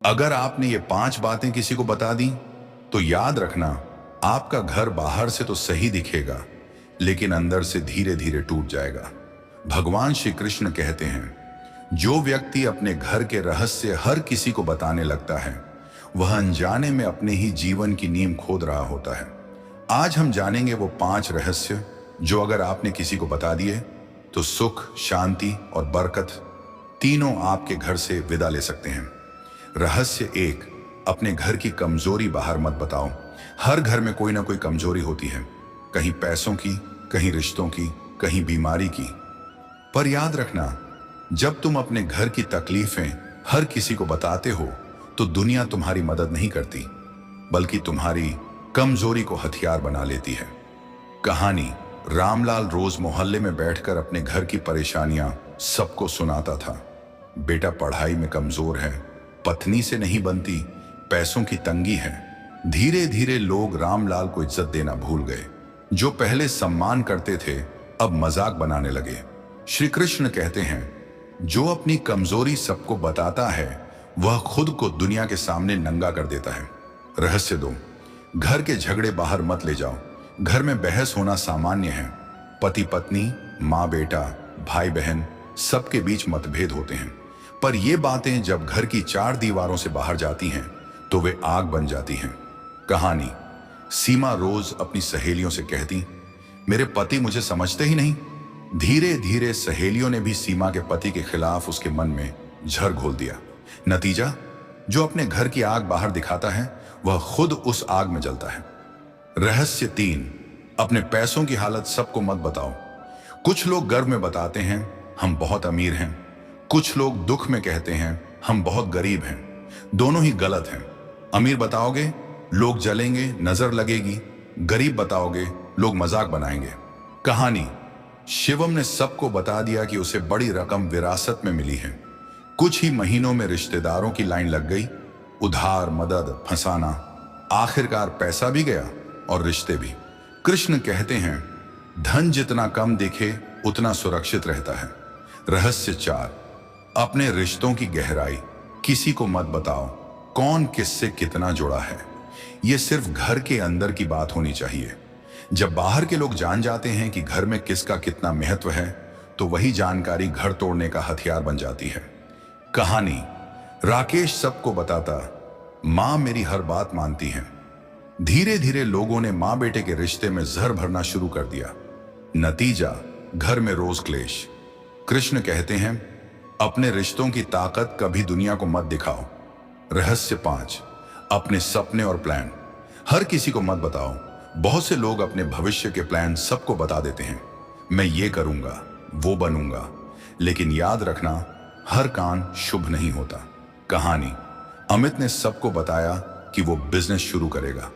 अगर आपने ये 5 बातें किसी को बता दी तो याद रखना, आपका घर बाहर से तो सही दिखेगा लेकिन अंदर से धीरे धीरे टूट जाएगा। भगवान श्री कृष्ण कहते हैं, जो व्यक्ति अपने घर के रहस्य हर किसी को बताने लगता है वह अनजाने में अपने ही जीवन की नींव खोद रहा होता है। आज हम जानेंगे वो 5 रहस्य जो अगर आपने किसी को बता दिए तो सुख, शांति और बरकत तीनों आपके घर से विदा ले सकते हैं। रहस्य 1, अपने घर की कमजोरी बाहर मत बताओ। हर घर में कोई ना कोई कमजोरी होती है, कहीं पैसों की, कहीं रिश्तों की, कहीं बीमारी की। पर याद रखना, जब तुम अपने घर की तकलीफें हर किसी को बताते हो तो दुनिया तुम्हारी मदद नहीं करती बल्कि तुम्हारी कमजोरी को हथियार बना लेती है। कहानी, रामलाल रोज मोहल्ले में बैठकर अपने घर की परेशानियां सबको सुनाता था। बेटा पढ़ाई में कमजोर है, पत्नी से नहीं बनती, पैसों की तंगी है। धीरे धीरे लोग रामलाल को इज्जत देना भूल गए। जो पहले सम्मान करते थे अब मजाक बनाने लगे। श्री कृष्ण कहते हैं, जो अपनी कमजोरी सबको बताता है वह खुद को दुनिया के सामने नंगा कर देता है। रहस्य 2, घर के झगड़े बाहर मत ले जाओ। घर में बहस होना सामान्य है। पति पत्नी, माँ बेटा, भाई बहन, सबके बीच मतभेद होते हैं। पर ये बातें जब घर की 4 दीवारों से बाहर जाती हैं तो वे आग बन जाती हैं। कहानी, सीमा रोज अपनी सहेलियों से कहती, मेरे पति मुझे समझते ही नहीं। धीरे धीरे सहेलियों ने भी सीमा के पति के खिलाफ उसके मन में झर घोल दिया। नतीजा, जो अपने घर की आग बाहर दिखाता है वह खुद उस आग में जलता है। रहस्य 3, अपने पैसों की हालत सबको मत बताओ। कुछ लोग गर्व में बताते हैं, हम बहुत अमीर हैं। कुछ लोग दुख में कहते हैं, हम बहुत गरीब हैं। दोनों ही गलत हैं। अमीर बताओगे लोग जलेंगे, नजर लगेगी। गरीब बताओगे लोग मजाक बनाएंगे। कहानी, शिवम ने सबको बता दिया कि उसे बड़ी रकम विरासत में मिली है। कुछ ही महीनों में रिश्तेदारों की लाइन लग गई। उधार, मदद, फंसाना। आखिरकार पैसा भी गया और रिश्ते भी। कृष्ण कहते हैं, धन जितना कम दिखे उतना सुरक्षित रहता है। रहस्य 4, अपने रिश्तों की गहराई किसी को मत बताओ। कौन किससे कितना जुड़ा है यह सिर्फ घर के अंदर की बात होनी चाहिए। जब बाहर के लोग जान जाते हैं कि घर में किसका कितना महत्व है तो वही जानकारी घर तोड़ने का हथियार बन जाती है। कहानी, राकेश सबको बताता, मां मेरी हर बात मानती है। धीरे धीरे लोगों ने मां बेटे के रिश्ते में जहर भरना शुरू कर दिया। नतीजा, घर में रोज क्लेश। कृष्ण कहते हैं, अपने रिश्तों की ताकत कभी दुनिया को मत दिखाओ। रहस्य 5, अपने सपने और प्लान हर किसी को मत बताओ। बहुत से लोग अपने भविष्य के प्लान सबको बता देते हैं, मैं ये करूंगा, वो बनूंगा। लेकिन याद रखना, हर काम शुभ नहीं होता। कहानी, अमित ने सबको बताया कि वो बिजनेस शुरू करेगा।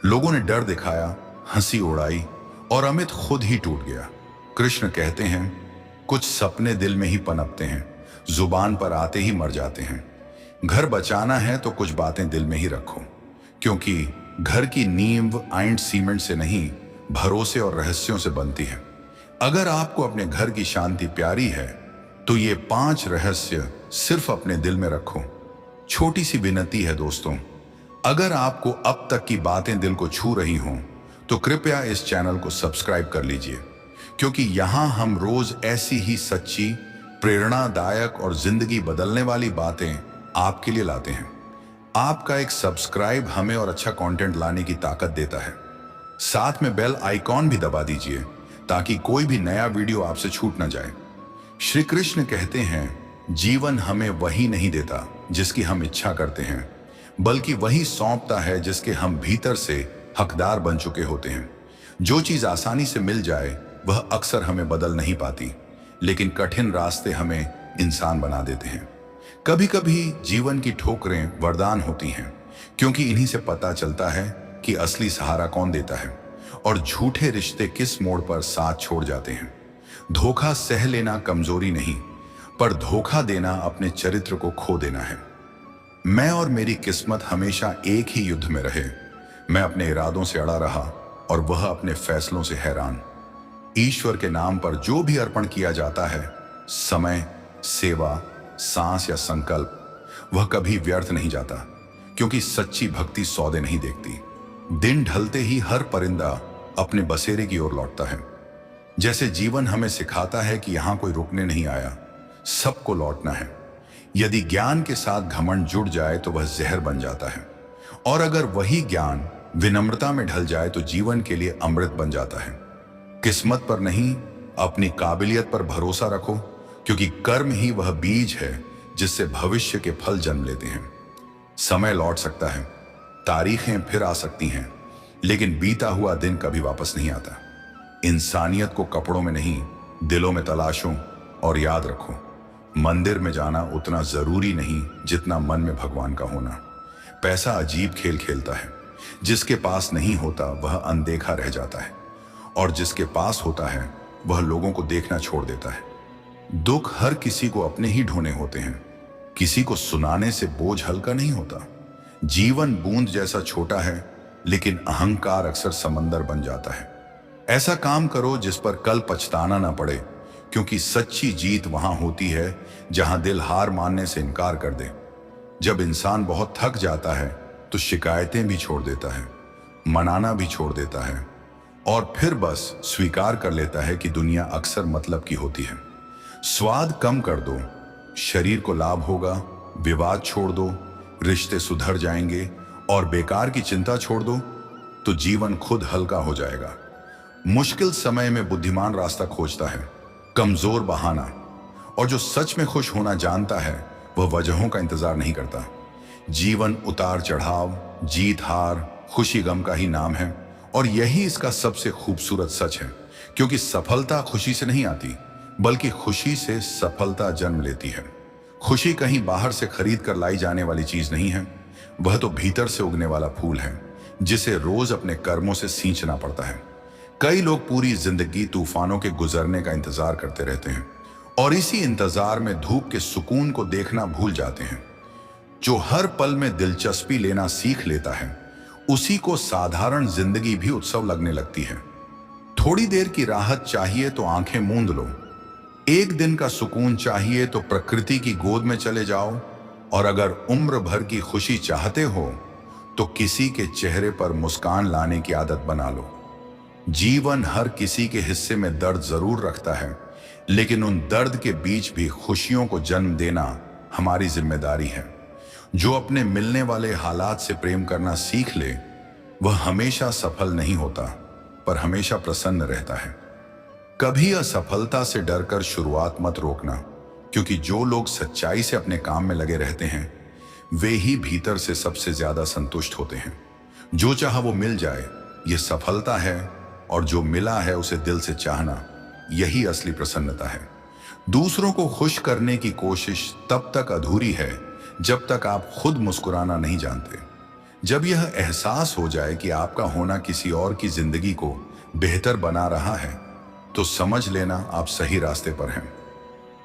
लोगों ने डर दिखाया, हंसी उड़ाई और अमित खुद ही टूट गया। कृष्ण कहते हैं, कुछ सपने दिल में ही पनपते हैं, जुबान पर आते ही मर जाते हैं। घर बचाना है तो कुछ बातें दिल में ही रखो, क्योंकि घर की नींव आयरन सीमेंट से नहीं, भरोसे और रहस्यों से बनती है। अगर आपको अपने घर की शांति प्यारी है तो ये 5 रहस्य सिर्फ अपने दिल में रखो। छोटी सी विनती है दोस्तों, अगर आपको अब तक की बातें दिल को छू रही हों तो कृपया इस चैनल को सब्सक्राइब कर लीजिए, क्योंकि यहां हम रोज ऐसी ही सच्ची, प्रेरणादायक और जिंदगी बदलने वाली बातें आपके लिए लाते हैं। आपका एक सब्सक्राइब हमें और अच्छा कंटेंट लाने की ताकत देता है। साथ में बेल आइकॉन भी दबा दीजिए ताकि कोई भी नया वीडियो आपसे छूट ना जाए। श्री कृष्ण कहते हैं, जीवन हमें वही नहीं देता जिसकी हम इच्छा करते हैं, बल्कि वही सौंपता है जिसके हम भीतर से हकदार बन चुके होते हैं। जो चीज आसानी से मिल जाए वह अक्सर हमें बदल नहीं पाती, लेकिन कठिन रास्ते हमें इंसान बना देते हैं। कभी कभी जीवन की ठोकरें वरदान होती हैं, क्योंकि इन्हीं से पता चलता है कि असली सहारा कौन देता है और झूठे रिश्ते किस मोड़ पर साथ छोड़ जाते हैं। धोखा सह लेना कमजोरी नहीं, पर धोखा देना अपने चरित्र को खो देना है। मैं और मेरी किस्मत हमेशा एक ही युद्ध में रहे। मैं अपने इरादों से अड़ा रहा और वह अपने फैसलों से हैरान। ईश्वर के नाम पर जो भी अर्पण किया जाता है, समय, सेवा, सांस या संकल्प, वह कभी व्यर्थ नहीं जाता, क्योंकि सच्ची भक्ति सौदे नहीं देखती। दिन ढलते ही हर परिंदा अपने बसेरे की ओर लौटता है। जैसे जीवन हमें सिखाता है कि यहां कोई रुकने नहीं आया, सबको लौटना है। यदि ज्ञान के साथ घमंड जुड़ जाए तो वह जहर बन जाता है, और अगर वही ज्ञान विनम्रता में ढल जाए तो जीवन के लिए अमृत बन जाता है। किस्मत पर नहीं, अपनी काबिलियत पर भरोसा रखो, क्योंकि कर्म ही वह बीज है जिससे भविष्य के फल जन्म लेते हैं। समय लौट सकता है, तारीखें फिर आ सकती हैं, लेकिन बीता हुआ दिन कभी वापस नहीं आता। इंसानियत को कपड़ों में नहीं, दिलों में तलाशो, और याद रखो, मंदिर में जाना उतना जरूरी नहीं जितना मन में भगवान का होना। पैसा अजीब खेल खेलता है, जिसके पास नहीं होता वह अनदेखा रह जाता है, और जिसके पास होता है वह लोगों को देखना छोड़ देता है। दुख हर किसी को अपने ही ढोने होते हैं, किसी को सुनाने से बोझ हल्का नहीं होता। जीवन बूंद जैसा छोटा है, लेकिन अहंकार अक्सर समंदर बन जाता है। ऐसा काम करो जिस पर कल पछताना ना पड़े, क्योंकि सच्ची जीत वहां होती है जहां दिल हार मानने से इनकार कर दे। जब इंसान बहुत थक जाता है तो शिकायतें भी छोड़ देता है, मनाना भी छोड़ देता है, और फिर बस स्वीकार कर लेता है कि दुनिया अक्सर मतलब की होती है। स्वाद कम कर दो, शरीर को लाभ होगा। विवाद छोड़ दो, रिश्ते सुधर जाएंगे। और बेकार की चिंता छोड़ दो तो जीवन खुद हल्का हो जाएगा। मुश्किल समय में बुद्धिमान रास्ता खोजता है, कमजोर बहाना। और जो सच में खुश होना जानता है वह वजहों का इंतजार नहीं करता। जीवन उतार चढ़ाव, जीत हार, खुशी गम का ही नाम है, और यही इसका सबसे खूबसूरत सच है। क्योंकि सफलता खुशी से नहीं आती, बल्कि खुशी से सफलता जन्म लेती है। खुशी कहीं बाहर से खरीद कर लाई जाने वाली चीज नहीं है, वह तो भीतर से उगने वाला फूल है, जिसे रोज अपने कर्मों से सींचना पड़ता है। कई लोग पूरी जिंदगी तूफानों के गुजरने का इंतजार करते रहते हैं, और इसी इंतजार में धूप के सुकून को देखना भूल जाते हैं। जो हर पल में दिलचस्पी लेना सीख लेता है, उसी को साधारण जिंदगी भी उत्सव लगने लगती है। थोड़ी देर की राहत चाहिए तो आंखें मूंद लो, एक दिन का सुकून चाहिए तो प्रकृति की गोद में चले जाओ, और अगर उम्र भर की खुशी चाहते हो तो किसी के चेहरे पर मुस्कान लाने की आदत बना लो। जीवन हर किसी के हिस्से में दर्द जरूर रखता है, लेकिन उन दर्द के बीच भी खुशियों को जन्म देना हमारी जिम्मेदारी है। जो अपने मिलने वाले हालात से प्रेम करना सीख ले, वह हमेशा सफल नहीं होता, पर हमेशा प्रसन्न रहता है। कभी असफलता से डरकर शुरुआत मत रोकना, क्योंकि जो लोग सच्चाई से अपने काम में लगे रहते हैं, वे ही भीतर से सबसे ज्यादा संतुष्ट होते हैं। जो चाहा वो मिल जाए, ये सफलता है, और जो मिला है उसे दिल से चाहना, यही असली प्रसन्नता है। दूसरों को खुश करने की कोशिश तब तक अधूरी है जब तक आप खुद मुस्कुराना नहीं जानते। जब यह एहसास हो जाए कि आपका होना किसी और की जिंदगी को बेहतर बना रहा है, तो समझ लेना आप सही रास्ते पर हैं।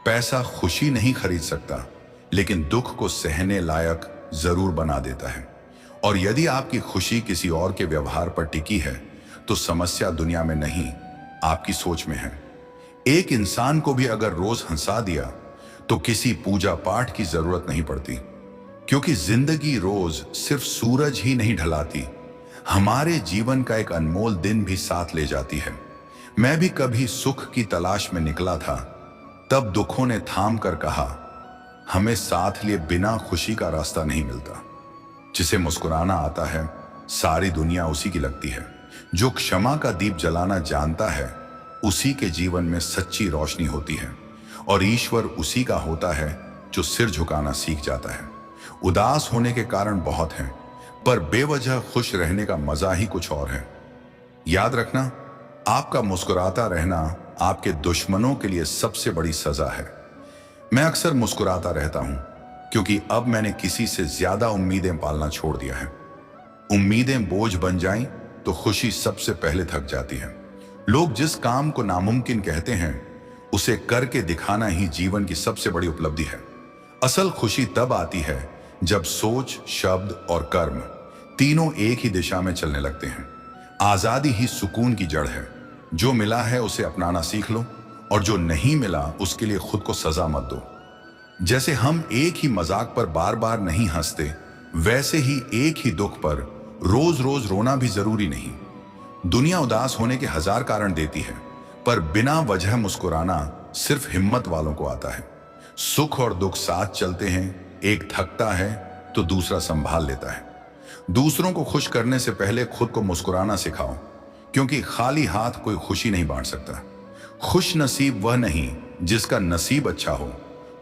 पैसा खुशी नहीं खरीद सकता, लेकिन दुख को सहने लायक जरूर बना देता है। और यदि आपकी खुशी किसी और के व्यवहार पर टिकी है, तो समस्या दुनिया में नहीं, आपकी सोच में है। एक इंसान को भी अगर रोज हंसा दिया तो किसी पूजा पाठ की जरूरत नहीं पड़ती, क्योंकि जिंदगी रोज सिर्फ सूरज ही नहीं ढलाती, हमारे जीवन का एक अनमोल दिन भी साथ ले जाती है। मैं भी कभी सुख की तलाश में निकला था, तब दुखों ने थाम कर कहा, हमें साथ लिए बिना खुशी का रास्ता नहीं मिलता। जिसे मुस्कुराना आता है, सारी दुनिया उसी की लगती है। जो क्षमा का दीप जलाना जानता है, उसी के जीवन में सच्ची रोशनी होती है। और ईश्वर उसी का होता है जो सिर झुकाना सीख जाता है। उदास होने के कारण बहुत हैं, पर बेवजह खुश रहने का मजा ही कुछ और है। याद रखना, आपका मुस्कुराता रहना आपके दुश्मनों के लिए सबसे बड़ी सजा है। मैं अक्सर मुस्कुराता रहता हूं, क्योंकि अब मैंने किसी से ज्यादा उम्मीदें पालना छोड़ दिया है। उम्मीदें बोझ बन जाएं तो खुशी सबसे पहले थक जाती है। लोग जिस काम को नामुमकिन कहते हैं, उसे करके दिखाना ही जीवन की सबसे बड़ी उपलब्धि है। असल खुशी तब आती है जब सोच, शब्द और कर्म तीनों एक ही दिशा में चलने लगते हैं। आजादी ही सुकून की जड़ है। जो मिला है उसे अपनाना सीख लो, और जो नहीं मिला उसके लिए खुद को सजा मत दो। जैसे हम एक ही मजाक पर बार बार नहीं हंसते, वैसे ही एक ही दुख पर रोज रोज रोना भी जरूरी नहीं। दुनिया उदास होने के हजार कारण देती है, पर बिना वजह मुस्कुराना सिर्फ हिम्मत वालों को आता है। सुख और दुख साथ चलते हैं, एक थकता है तो दूसरा संभाल लेता है। दूसरों को खुश करने से पहले खुद को मुस्कुराना सिखाओ, क्योंकि खाली हाथ कोई खुशी नहीं बांट सकता। खुश नसीब वह नहीं जिसका नसीब अच्छा हो,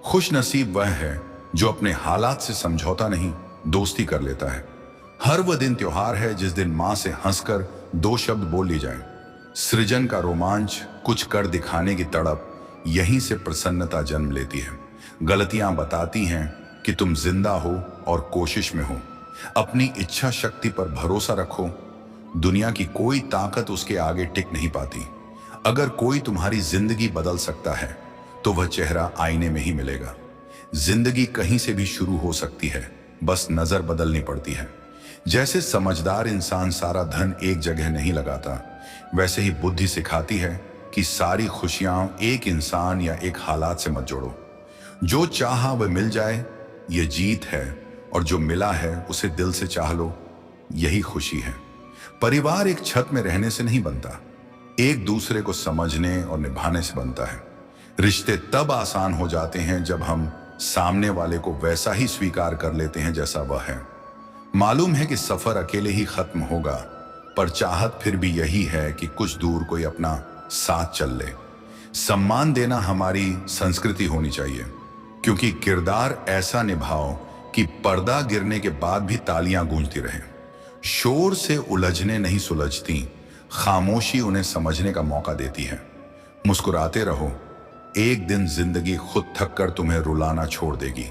खुश नसीब वह है जो अपने हालात से समझौता नहीं, दोस्ती कर लेता है। हर वह दिन त्योहार है जिस दिन मां से हंसकर दो शब्द बोल ली जाए। सृजन का रोमांच, कुछ कर दिखाने की तड़प, यहीं से प्रसन्नता जन्म लेती है। गलतियां बताती हैं कि तुम जिंदा हो और कोशिश में हो। अपनी इच्छा शक्ति पर भरोसा रखो, दुनिया की कोई ताकत उसके आगे टिक नहीं पाती। अगर कोई तुम्हारी जिंदगी बदल सकता है तो वह चेहरा आईने में ही मिलेगा। जिंदगी कहीं से भी शुरू हो सकती है, बस नजर बदलनी पड़ती है। जैसे समझदार इंसान सारा धन एक जगह नहीं लगाता, वैसे ही बुद्धि सिखाती है कि सारी खुशियां एक इंसान या एक हालात से मत जोड़ो। जो चाहा वह मिल जाए, ये जीत है, और जो मिला है उसे दिल से चाह लो, यही खुशी है। परिवार एक छत में रहने से नहीं बनता, एक दूसरे को समझने और निभाने से बनता है। रिश्ते तब आसान हो जाते हैं जब हम सामने वाले को वैसा ही स्वीकार कर लेते हैं जैसा वह है। मालूम है कि सफर अकेले ही खत्म होगा, पर चाहत फिर भी यही है कि कुछ दूर कोई अपना साथ चल ले। सम्मान देना हमारी संस्कृति होनी चाहिए, क्योंकि किरदार ऐसा निभाओ कि पर्दा गिरने के बाद भी तालियां गूंजती रहें। शोर से उलझने नहीं सुलझती, खामोशी उन्हें समझने का मौका देती है। मुस्कुराते रहो, एक दिन जिंदगी खुद थक कर तुम्हें रुलाना छोड़ देगी।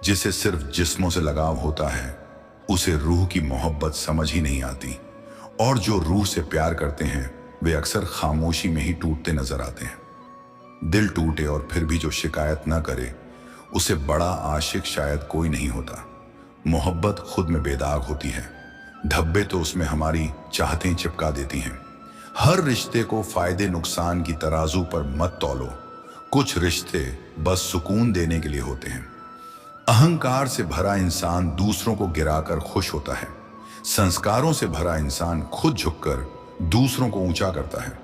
जिसे सिर्फ जिस्मों से लगाव होता है, उसे रूह की मोहब्बत समझ ही नहीं आती। और जो रूह से प्यार करते हैं, वे अक्सर खामोशी में ही टूटते नजर आते हैं। दिल टूटे और फिर भी जो शिकायत न करे, उसे बड़ा आशिक शायद कोई नहीं होता। मोहब्बत खुद में बेदाग होती है, धब्बे तो उसमें हमारी चाहतें चिपका देती हैं। हर रिश्ते को फायदे नुकसान की तराजू पर मत तौलो। कुछ रिश्ते बस सुकून देने के लिए होते हैं। अहंकार से भरा इंसान दूसरों को गिराकर खुश होता है। संस्कारों से भरा इंसान खुद झुककर दूसरों को ऊंचा करता है।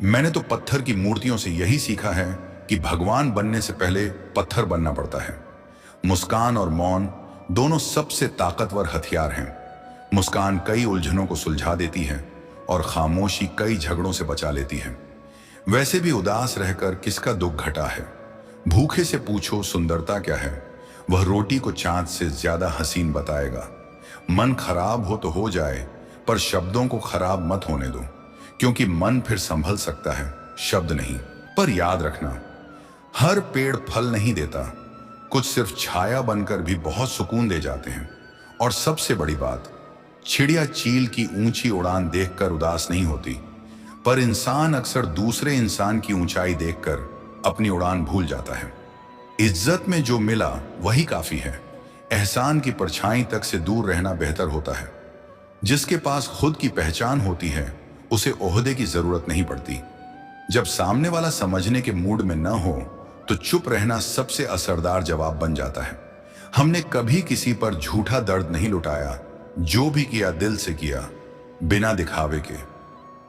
मैंने तो पत्थर की मूर्तियों से यही सीखा है कि भगवान बनने से पहले पत्थर बनना पड़ता है। मुस्कान और मौन दोनों सबसे ताकतवर हथियार हैं। मुस्कान कई उलझनों को सुलझा देती है और खामोशी कई झगड़ों से बचा लेती है। वैसे भी उदास रहकर किसका दुख घटा है। भूखे से पूछो सुंदरता क्या है, वह रोटी को चांद से ज्यादा हसीन बताएगा। मन खराब हो जाए, पर शब्दों को खराब मत होने दो, क्योंकि मन फिर संभल सकता है, शब्द नहीं। पर याद रखना, हर पेड़ फल नहीं देता, कुछ सिर्फ छाया बनकर भी बहुत सुकून दे जाते हैं। और सबसे बड़ी बात, चिड़िया चील की ऊंची उड़ान देखकर उदास नहीं होती, पर इंसान अक्सर दूसरे इंसान की ऊंचाई देखकर अपनी उड़ान भूल जाता है। इज्जत में जो मिला वही काफी है। एहसान की परछाई तक से दूर रहना बेहतर होता है। जिसके पास खुद की पहचान होती है, उसे ओहदे की जरूरत नहीं पड़ती। जब सामने वाला समझने के मूड में न हो, तो चुप रहना सबसे असरदार जवाब बन जाता है। हमने कभी किसी पर झूठा दर्द नहीं लुटाया, जो भी किया दिल से किया, बिना दिखावे के।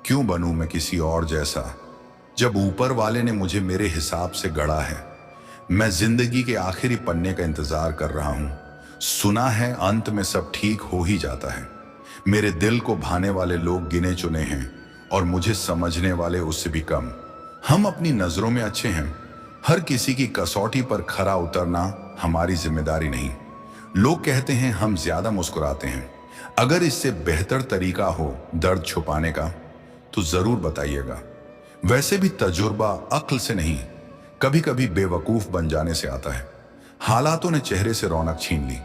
क्यों बनूं मैं किसी और जैसा, जब ऊपर वाले ने मुझे मेरे हिसाब से गढ़ा है। मैं जिंदगी के आखिरी पन्ने का इंतजार कर रहा हूं। सुना है अंत में सब ठीक हो ही जाता है। मेरे दिल को भाने वाले लोग गिने चुने हैं, और मुझे समझने वाले उससे भी कम। हम अपनी नजरों में अच्छे हैं, हर किसी की कसौटी पर खरा उतरना हमारी जिम्मेदारी नहीं। लोग कहते हैं हम ज्यादा मुस्कुराते हैं। अगर इससे बेहतर तरीका हो दर्द छुपाने का, तो जरूर बताइएगा। वैसे भी तजुर्बा अक्ल से नहीं, कभी कभी बेवकूफ बन जाने से आता है। हालातों ने चेहरे से रौनक छीन ली,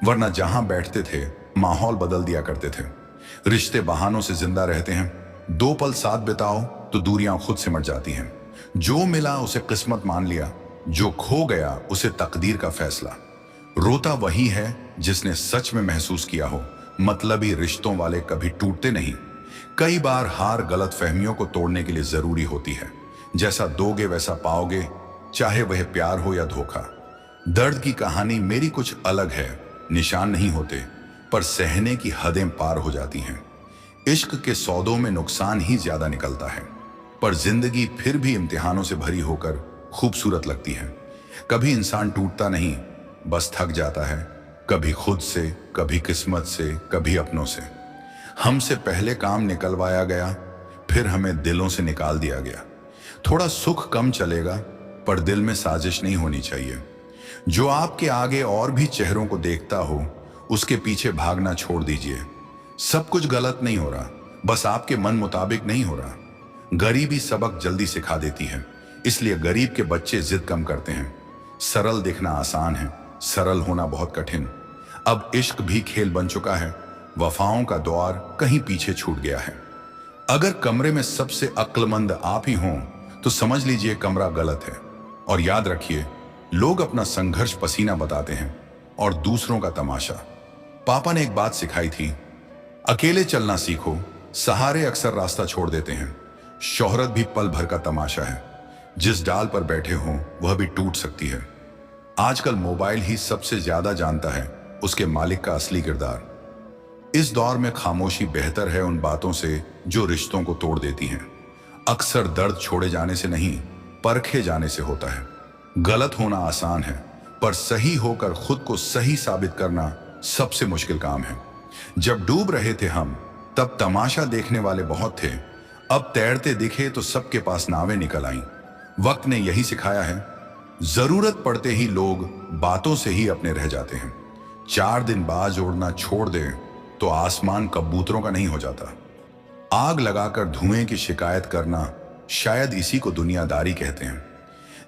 वरना जहां बैठते थे माहौल बदल दिया करते थे। रिश्ते बहानों से जिंदा रहते हैं। 2 पल साथ बिताओ तो दूरियां खुद सिमट जाती हैं। जो मिला उसे किस्मत मान लिया, जो खो गया उसे तकदीर का फैसला। रोता वही है जिसने सच में महसूस किया हो। मतलबी रिश्तों वाले कभी टूटते नहीं। कई बार हार गलत फहमियों को तोड़ने के लिए जरूरी होती है। जैसा दोगे वैसा पाओगे, चाहे वह प्यार हो या धोखा। दर्द की कहानी मेरी कुछ अलग है। निशान नहीं होते, पर सहने की हदें पार हो जाती हैं। इश्क के सौदों में नुकसान ही ज्यादा निकलता है, पर जिंदगी फिर भी इम्तिहानों से भरी होकर खूबसूरत लगती है। कभी इंसान टूटता नहीं, बस थक जाता है, कभी खुद से, कभी किस्मत से, कभी अपनों से। हमसे पहले काम निकलवाया गया, फिर हमें दिलों से निकाल दिया गया। थोड़ा सुख कम चलेगा, पर दिल में साजिश नहीं होनी चाहिए। जो आपके आगे और भी चेहरों को देखता हो, उसके पीछे भागना छोड़ दीजिए। सब कुछ गलत नहीं हो रहा, बस आपके मन मुताबिक नहीं हो रहा। गरीबी सबक जल्दी सिखा देती है, इसलिए गरीब के बच्चे जिद कम करते हैं। सरल दिखना आसान है, सरल होना बहुत कठिन। अब इश्क भी खेल बन चुका है, वफाओं का द्वार कहीं पीछे छूट गया है। अगर कमरे में सबसे अक्लमंद आप ही हों, तो समझ लीजिए कमरा गलत है। और याद रखिए, लोग अपना संघर्ष पसीना बताते हैं और दूसरों का तमाशा। पापा ने एक बात सिखाई थी, अकेले चलना सीखो, सहारे अक्सर रास्ता छोड़ देते हैं। शोहरत भी पल भर का तमाशा है, जिस डाल पर बैठे हों वह भी टूट सकती है। आजकल मोबाइल ही सबसे ज्यादा जानता है उसके मालिक का असली किरदार। इस दौर में खामोशी बेहतर है उन बातों से जो रिश्तों को तोड़ देती हैं। अक्सर दर्द छोड़े जाने से नहीं, परखे जाने से होता है। गलत होना आसान है, पर सही होकर खुद को सही साबित करना सबसे मुश्किल काम है। जब डूब रहे थे हम, तब तमाशा देखने वाले बहुत थे। अब तैरते दिखे तो सबके पास नावें निकल आईं। वक्त ने यही सिखाया है, जरूरत पड़ते ही लोग बातों से ही अपने रह जाते हैं। 4 दिन बाज उड़ना छोड़ दें तो आसमान कबूतरों का नहीं हो जाता। आग लगाकर धुएं की शिकायत करना, शायद इसी को दुनियादारी कहते हैं।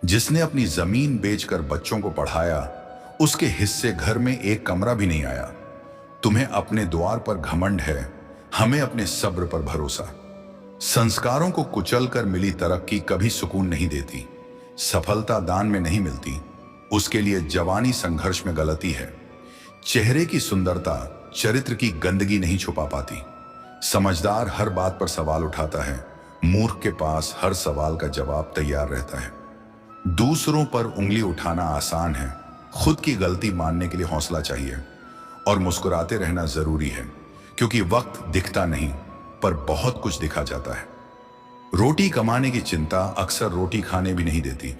जिसने अपनी जमीन बेचकर बच्चों को पढ़ाया, उसके हिस्से घर में एक कमरा भी नहीं आया। तुम्हें अपने द्वार पर घमंड है, हमें अपने सब्र पर भरोसा। संस्कारों को कुचलकर मिली तरक्की कभी सुकून नहीं देती। सफलता दान में नहीं मिलती, उसके लिए जवानी संघर्ष में गलती है। चेहरे की सुंदरता चरित्र की गंदगी नहीं छुपा पाती। समझदार हर बात पर सवाल उठाता है, मूर्ख के पास हर सवाल का जवाब तैयार रहता है। दूसरों पर उंगली उठाना आसान है, खुद की गलती मानने के लिए हौसला चाहिए। और मुस्कुराते रहना जरूरी है, क्योंकि वक्त दिखता नहीं, पर बहुत कुछ दिखा जाता है। रोटी कमाने की चिंता अक्सर रोटी खाने भी नहीं देती।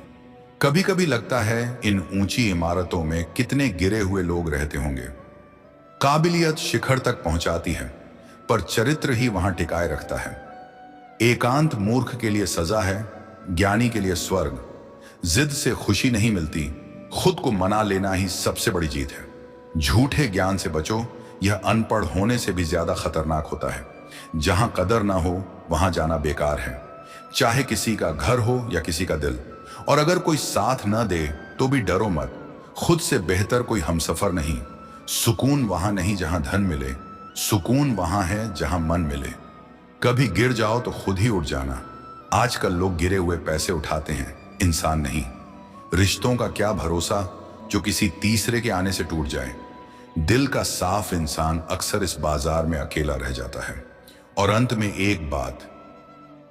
कभी कभी लगता है इन ऊंची इमारतों में कितने गिरे हुए लोग रहते होंगे। काबिलियत शिखर तक पहुंचाती है, पर चरित्र ही वहां टिकाए रखता है। एकांत मूर्ख के लिए सजा है, ज्ञानी के लिए स्वर्ग। जिद से खुशी नहीं मिलती, खुद को मना लेना ही सबसे बड़ी जीत है। झूठे ज्ञान से बचो, यह अनपढ़ होने से भी ज्यादा खतरनाक होता है। जहां कदर ना हो, वहां जाना बेकार है, चाहे किसी का घर हो या किसी का दिल। और अगर कोई साथ न दे तो भी डरो मत, खुद से बेहतर कोई हमसफर नहीं। सुकून वहां नहीं जहां धन मिले, सुकून वहां है जहां मन मिले। कभी गिर जाओ तो खुद ही उठ जाना। आजकल लोग गिरे हुए पैसे उठाते हैं, इंसान नहीं। रिश्तों का क्या भरोसा जो किसी तीसरे के आने से टूट जाए। दिल का साफ इंसान अक्सर इस बाजार में अकेला रह जाता है। और अंत में एक बात,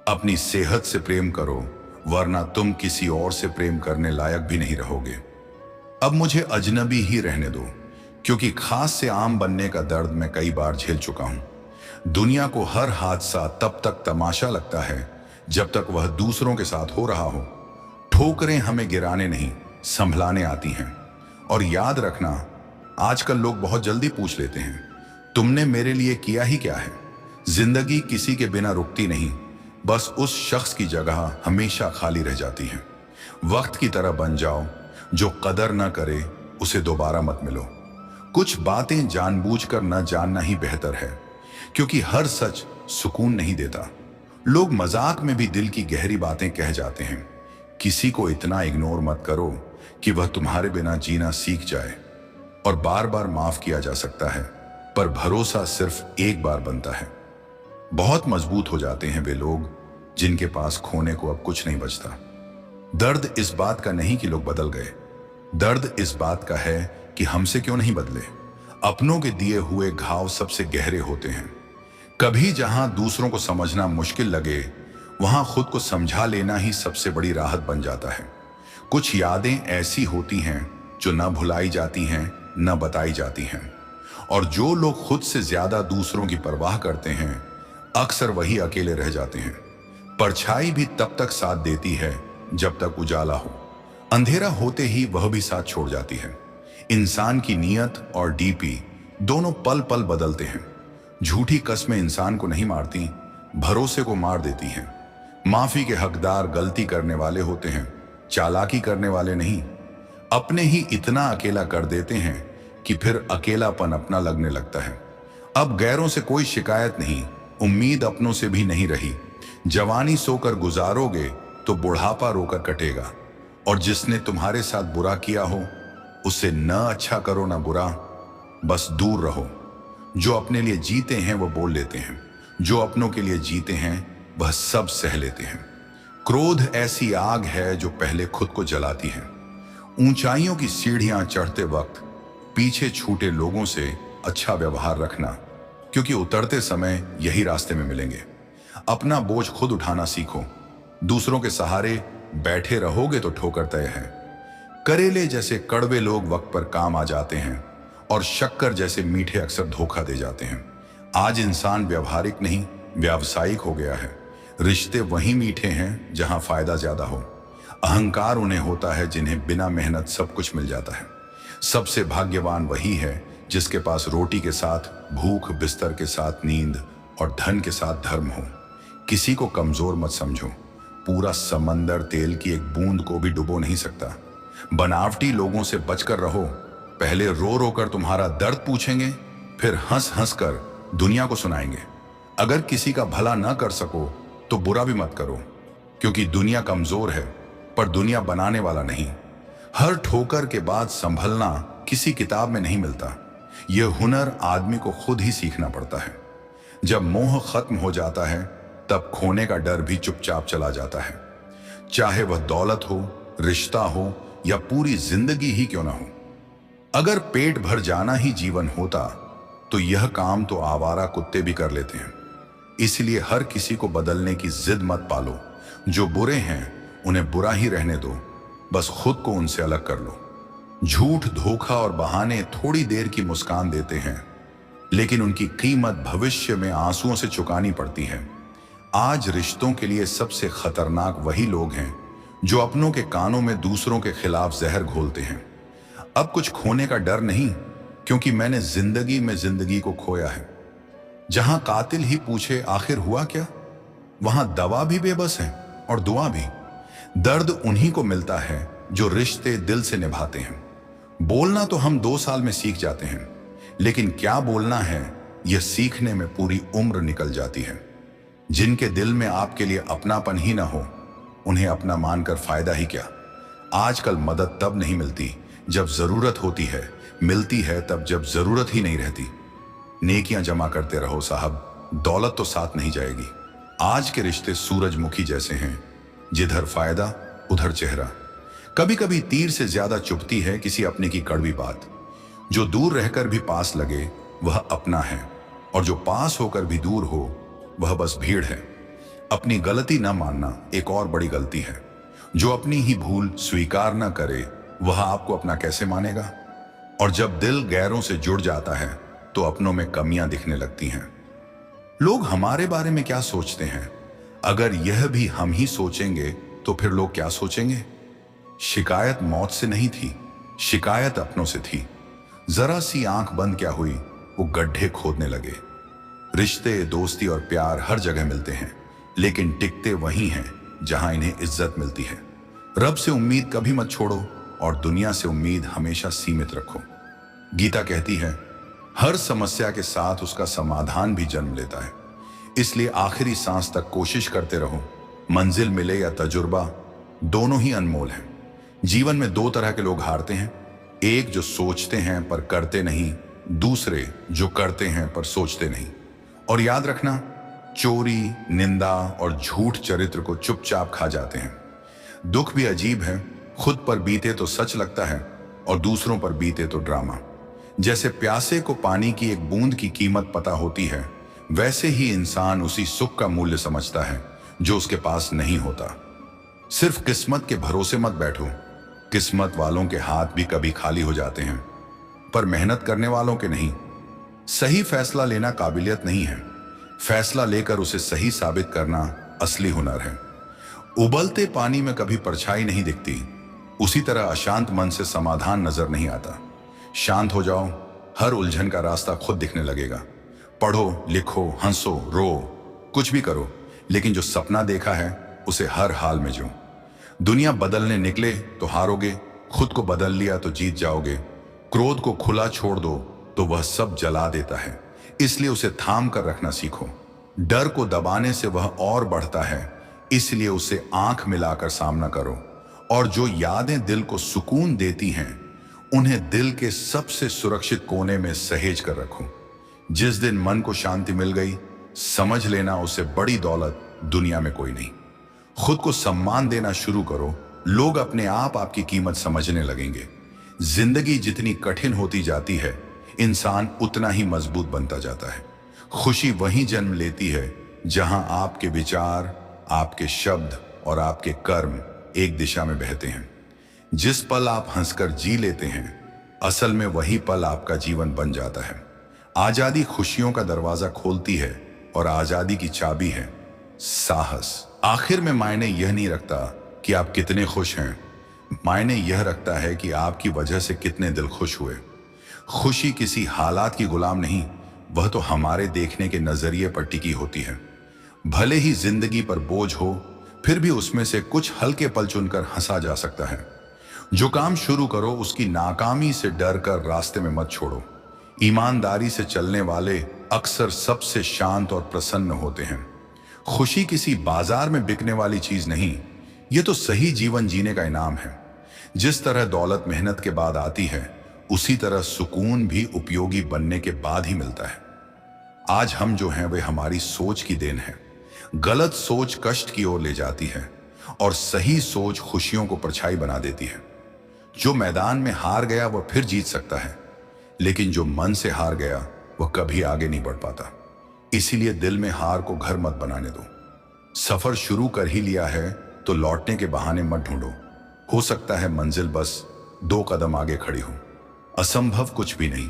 अपनी सेहत से प्रेम करो, वरना तुम किसी और से प्रेम करने लायक भी नहीं रहोगे। अब मुझे अजनबी ही रहने दो, क्योंकि खास से आम बनने का दर्द मैं कई बार झेल चुका हूं। दुनिया को हर हादसा तब तक तमाशा लगता है जब तक वह दूसरों के साथ हो रहा हो। ठोकरें हमें गिराने नहीं, संभलाने आती हैं। और याद रखना, आजकल लोग बहुत जल्दी पूछ लेते हैं, तुमने मेरे लिए किया ही क्या है। जिंदगी किसी के बिना रुकती नहीं, बस उस शख्स की जगह हमेशा खाली रह जाती है। वक्त की तरह बन जाओ, जो कदर न करे उसे दोबारा मत मिलो। कुछ बातें जानबूझकर न जानना ही बेहतर है, क्योंकि हर सच सुकून नहीं देता। लोग मजाक में भी दिल की गहरी बातें कह जाते हैं। किसी को इतना इग्नोर मत करो कि वह तुम्हारे बिना जीना सीख जाए। और बार बार माफ किया जा सकता है, पर भरोसा सिर्फ एक बार बनता है। बहुत मजबूत हो जाते हैं वे लोग जिनके पास खोने को अब कुछ नहीं बचता। दर्द इस बात का नहीं कि लोग बदल गए, दर्द इस बात का है कि हमसे क्यों नहीं बदले। अपनों के दिए हुए घाव सबसे गहरे होते हैं। कभी जहां दूसरों को समझना मुश्किल लगे, वहां खुद को समझा लेना ही सबसे बड़ी राहत बन जाता है। कुछ यादें ऐसी होती हैं जो न भुलाई जाती हैं न बताई जाती हैं। और जो लोग खुद से ज्यादा दूसरों की परवाह करते हैं अक्सर वही अकेले रह जाते हैं। परछाई भी तब तक साथ देती है जब तक उजाला हो, अंधेरा होते ही वह भी साथ छोड़ जाती है। इंसान की नीयत और डीपी दोनों पल पल बदलते हैं। झूठी कस्में इंसान को नहीं मारती, भरोसे को मार देती हैं। माफी के हकदार गलती करने वाले होते हैं, चालाकी करने वाले नहीं। अपने ही इतना अकेला कर देते हैं कि फिर अकेलापन अपना लगने लगता है। अब गैरों से कोई शिकायत नहीं, उम्मीद अपनों से भी नहीं रही। जवानी सोकर गुजारोगे तो बुढ़ापा रोकर कटेगा। और जिसने तुम्हारे साथ बुरा किया हो उससे न अच्छा करो न बुरा, बस दूर रहो। जो अपने लिए जीते हैं वो बोल लेते हैं, जो अपनों के लिए जीते हैं वह सब सह लेते हैं। क्रोध ऐसी आग है जो पहले खुद को जलाती है। ऊंचाइयों की सीढ़ियां चढ़ते वक्त पीछे छूटे लोगों से अच्छा व्यवहार रखना, क्योंकि उतरते समय यही रास्ते में मिलेंगे। अपना बोझ खुद उठाना सीखो, दूसरों के सहारे बैठे रहोगे तो ठोकर तय है। करेले जैसे कड़वे लोग वक्त पर काम आ जाते हैं और शक्कर जैसे मीठे अक्सर धोखा दे जाते हैं। आज इंसान व्यवहारिक नहीं व्यावसायिक हो गया है। रिश्ते वहीं मीठे हैं जहां फायदा ज्यादा हो। अहंकार उन्हें होता है जिन्हें बिना मेहनत सब कुछ मिल जाता है। सबसे भाग्यवान वही है जिसके पास रोटी के साथ भूख, बिस्तर के साथ नींद और धन के साथ धर्म हो। किसी को कमजोर मत समझो, पूरा समंदर तेल की एक बूंद को भी डुबो नहीं सकता। बनावटी लोगों से बचकर रहो, पहले रो रो कर तुम्हारा दर्द पूछेंगे, फिर हंस हंस कर दुनिया को सुनाएंगे। अगर किसी का भला ना कर सको तो बुरा भी मत करो, क्योंकि दुनिया कमजोर है पर दुनिया बनाने वाला नहीं। हर ठोकर के बाद संभलना किसी किताब में नहीं मिलता, यह हुनर आदमी को खुद ही सीखना पड़ता है। जब मोह खत्म हो जाता है तब खोने का डर भी चुपचाप चला जाता है, चाहे वह दौलत हो, रिश्ता हो या पूरी जिंदगी ही क्यों ना हो। अगर पेट भर जाना ही जीवन होता तो यह काम तो आवारा कुत्ते भी कर लेते हैं। इसलिए हर किसी को बदलने की जिद मत पालो। जो बुरे हैं उन्हें बुरा ही रहने दो, बस खुद को उनसे अलग कर लो। झूठ, धोखा और बहाने थोड़ी देर की मुस्कान देते हैं, लेकिन उनकी कीमत भविष्य में आंसुओं से चुकानी पड़ती है। आज रिश्तों के लिए सबसे खतरनाक वही लोग हैं जो अपनों के कानों में दूसरों के खिलाफ जहर घोलते हैं। अब कुछ खोने का डर नहीं, क्योंकि मैंने जिंदगी में जिंदगी को खोया है। जहां कातिल ही पूछे आखिर हुआ क्या, वहां दवा भी बेबस है और दुआ भी। दर्द उन्हीं को मिलता है जो रिश्ते दिल से निभाते हैं। बोलना तो हम 2 साल में सीख जाते हैं, लेकिन क्या बोलना है यह सीखने में पूरी उम्र निकल जाती है। जिनके दिल में आपके लिए अपनापन ही ना हो, उन्हें अपना मानकर फायदा ही क्या। आजकल मदद तब नहीं मिलती जब जरूरत होती है, मिलती है तब जब जरूरत ही नहीं रहती। नेकियां जमा करते रहो साहब, दौलत तो साथ नहीं जाएगी। आज के रिश्ते सूरजमुखी जैसे हैं, जिधर फायदा उधर चेहरा। कभी कभी तीर से ज्यादा चुभती है किसी अपने की कड़वी बात। जो दूर रहकर भी पास लगे वह अपना है, और जो पास होकर भी दूर हो वह बस भीड़ है। अपनी गलती न मानना एक और बड़ी गलती है। जो अपनी ही भूल स्वीकार न करे वह आपको अपना कैसे मानेगा। और जब दिल गैरों से जुड़ जाता है तो अपनों में कमियां दिखने लगती हैं। लोग हमारे बारे में क्या सोचते हैं, अगर यह भी हम ही सोचेंगे तो फिर लोग क्या सोचेंगे। शिकायत मौत से नहीं थी, शिकायत अपनों से थी। जरा सी आंख बंद क्या हुई, वो गड्ढे खोदने लगे। रिश्ते, दोस्ती और प्यार हर जगह मिलते हैं, लेकिन टिकते वहीं हैं जहां इन्हें इज्जत मिलती है। रब से उम्मीद कभी मत छोड़ो और दुनिया से उम्मीद हमेशा सीमित रखो। गीता कहती है, हर समस्या के साथ उसका समाधान भी जन्म लेता है। इसलिए आखिरी सांस तक कोशिश करते रहो। मंजिल मिले या तजुर्बा, दोनों ही अनमोल हैं। जीवन में 2 तरह के लोग हारते हैं, एक जो सोचते हैं पर करते नहीं, दूसरे जो करते हैं पर सोचते नहीं। और याद रखना, चोरी, निंदा और झूठ चरित्र को चुपचाप खा जाते हैं। दुख भी अजीब है, खुद पर बीते तो सच लगता है और दूसरों पर बीते तो ड्रामा। जैसे प्यासे को पानी की एक बूंद की कीमत पता होती है, वैसे ही इंसान उसी सुख का मूल्य समझता है जो उसके पास नहीं होता। सिर्फ किस्मत के भरोसे मत बैठो, किस्मत वालों के हाथ भी कभी खाली हो जाते हैं, पर मेहनत करने वालों के नहीं। सही फैसला लेना काबिलियत नहीं है, फैसला लेकर उसे सही साबित करना असली हुनर है। उबलते पानी में कभी परछाई नहीं दिखती, उसी तरह अशांत मन से समाधान नजर नहीं आता। शांत हो जाओ, हर उलझन का रास्ता खुद दिखने लगेगा। पढ़ो, लिखो, हंसो, रो, कुछ भी करो, लेकिन जो सपना देखा है उसे हर हाल में जो। दुनिया बदलने निकले तो हारोगे, खुद को बदल लिया तो जीत जाओगे। क्रोध को खुला छोड़ दो तो वह सब जला देता है, इसलिए उसे थाम कर रखना सीखो। डर को दबाने से वह और बढ़ता है, इसलिए उसे आंख मिलाकर सामना करो। और जो यादें दिल को सुकून देती हैं, उन्हें दिल के सबसे सुरक्षित कोने में सहेज कर रखो। जिस दिन मन को शांति मिल गई, समझ लेना उसे बड़ी दौलत दुनिया में कोई नहीं। खुद को सम्मान देना शुरू करो, लोग अपने आप आपकी कीमत समझने लगेंगे। जिंदगी जितनी कठिन होती जाती है, इंसान उतना ही मजबूत बनता जाता है। खुशी वहीं जन्म लेती है जहां आपके विचार, आपके शब्द और आपके कर्म एक दिशा में बहते हैं। जिस पल आप हंसकर जी लेते हैं, असल में वही पल आपका जीवन बन जाता है। आजादी खुशियों का दरवाजा खोलती है और आजादी की चाबी है साहस। आखिर में मायने यह नहीं रखता कि आप कितने खुश हैं, मायने यह रखता है कि आपकी वजह से कितने दिल खुश हुए। खुशी किसी हालात की गुलाम नहीं, वह तो हमारे देखने के नजरिए पर टिकी होती है। भले ही जिंदगी पर बोझ हो, फिर भी उसमें से कुछ हल्के पल चुनकर हंसा जा सकता है। जो काम शुरू करो उसकी नाकामी से डर कर रास्ते में मत छोड़ो। ईमानदारी से चलने वाले अक्सर सबसे शांत और प्रसन्न होते हैं। खुशी किसी बाजार में बिकने वाली चीज नहीं, ये तो सही जीवन जीने का इनाम है। जिस तरह दौलत मेहनत के बाद आती है, उसी तरह सुकून भी उपयोगी बनने के बाद ही मिलता है। आज हम जो हैं वे हमारी सोच की देन है। गलत सोच कष्ट की ओर ले जाती है और सही सोच खुशियों को परछाई बना देती है। जो मैदान में हार गया वह फिर जीत सकता है, लेकिन जो मन से हार गया वह कभी आगे नहीं बढ़ पाता। इसीलिए दिल में हार को घर मत बनाने दो। सफर शुरू कर ही लिया है तो लौटने के बहाने मत ढूंढो। हो सकता है मंजिल बस 2 कदम आगे खड़ी हो। असंभव कुछ भी नहीं,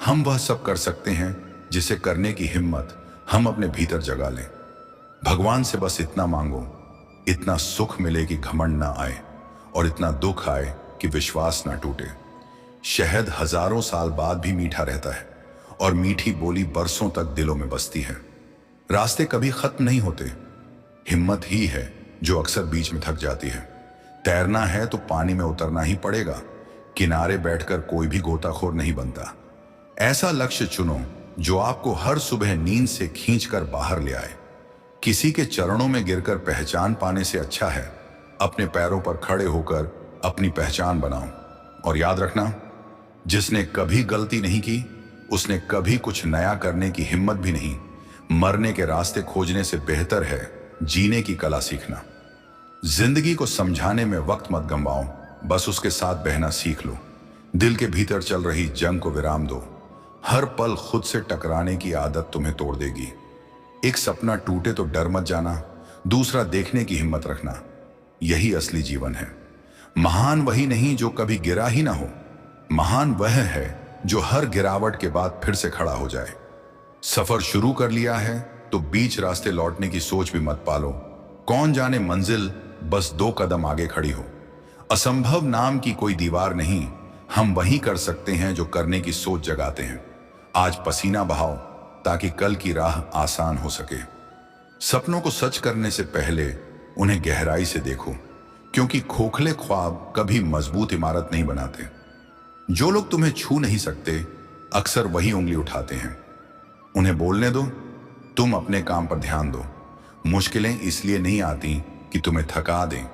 हम वह सब कर सकते हैं जिसे करने की हिम्मत हम अपने भीतर जगा लें। भगवान से बस इतना मांगो, इतना सुख मिले कि घमंड ना आए, और इतना दुख आए कि विश्वास ना टूटे। शहद हजारों साल बाद भी मीठा रहता है, और मीठी बोली बरसों तक दिलों में बसती है। रास्ते कभी खत्म नहीं होते, हिम्मत ही है जो अक्सर बीच में थक जाती है। तैरना है तो पानी में उतरना ही पड़ेगा, किनारे बैठकर कोई भी गोताखोर नहीं बनता। ऐसा लक्ष्य चुनो जो आपको हर सुबह नींद से खींचकर बाहर ले आए। किसी के चरणों में गिरकर पहचान पाने से अच्छा है अपने पैरों पर खड़े होकर अपनी पहचान बनाओ। और याद रखना, जिसने कभी गलती नहीं की, उसने कभी कुछ नया करने की हिम्मत भी नहीं। मरने के रास्ते खोजने से बेहतर है जीने की कला सीखना। जिंदगी को समझाने में वक्त मत गंवाओ, बस उसके साथ बहना सीख लो। दिल के भीतर चल रही जंग को विराम दो। हर पल खुद से टकराने की आदत तुम्हें तोड़ देगी। एक सपना टूटे तो डर मत जाना, दूसरा देखने की हिम्मत रखना। यही असली जीवन है। महान वही नहीं जो कभी गिरा ही ना हो, महान वह है जो हर गिरावट के बाद फिर से खड़ा हो जाए। सफर शुरू कर लिया है तो बीच रास्ते लौटने की सोच भी मत पालो। कौन जाने मंजिल बस 2 कदम आगे खड़ी हो। असंभव नाम की कोई दीवार नहीं, हम वही कर सकते हैं जो करने की सोच जगाते हैं। आज पसीना बहाओ ताकि कल की राह आसान हो सके। सपनों को सच करने से पहले उन्हें गहराई से देखो, क्योंकि खोखले ख्वाब कभी मजबूत इमारत नहीं बनाते। जो लोग तुम्हें छू नहीं सकते अक्सर वही उंगली उठाते हैं। उन्हें बोलने दो, तुम अपने काम पर ध्यान दो। मुश्किलें इसलिए नहीं आती कि तुम्हें थका दें,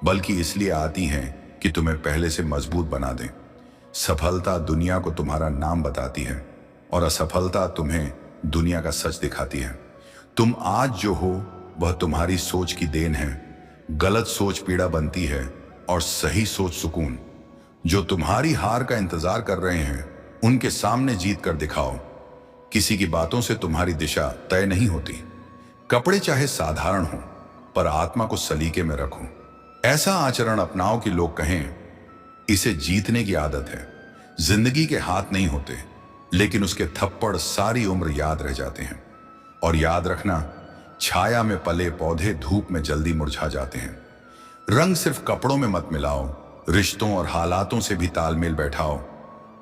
बल्कि इसलिए आती हैं कि तुम्हें पहले से मजबूत बना दें। सफलता दुनिया को तुम्हारा नाम बताती है और असफलता तुम्हें दुनिया का सच दिखाती है। तुम आज जो हो वह तुम्हारी सोच की देन है। गलत सोच पीड़ा बनती है और सही सोच सुकून। जो तुम्हारी हार का इंतजार कर रहे हैं उनके सामने जीत कर दिखाओ। किसी की बातों से तुम्हारी दिशा तय नहीं होती। कपड़े चाहे साधारण हो पर आत्मा को सलीके में रखो। ऐसा आचरण अपनाओ कि लोग कहें इसे जीतने की आदत है। जिंदगी के हाथ नहीं होते, लेकिन उसके थप्पड़ सारी उम्र याद रह जाते हैं। और याद रखना, छाया में पले पौधे धूप में जल्दी मुरझा जाते हैं। रंग सिर्फ कपड़ों में मत मिलाओ, रिश्तों और हालातों से भी तालमेल बैठाओ।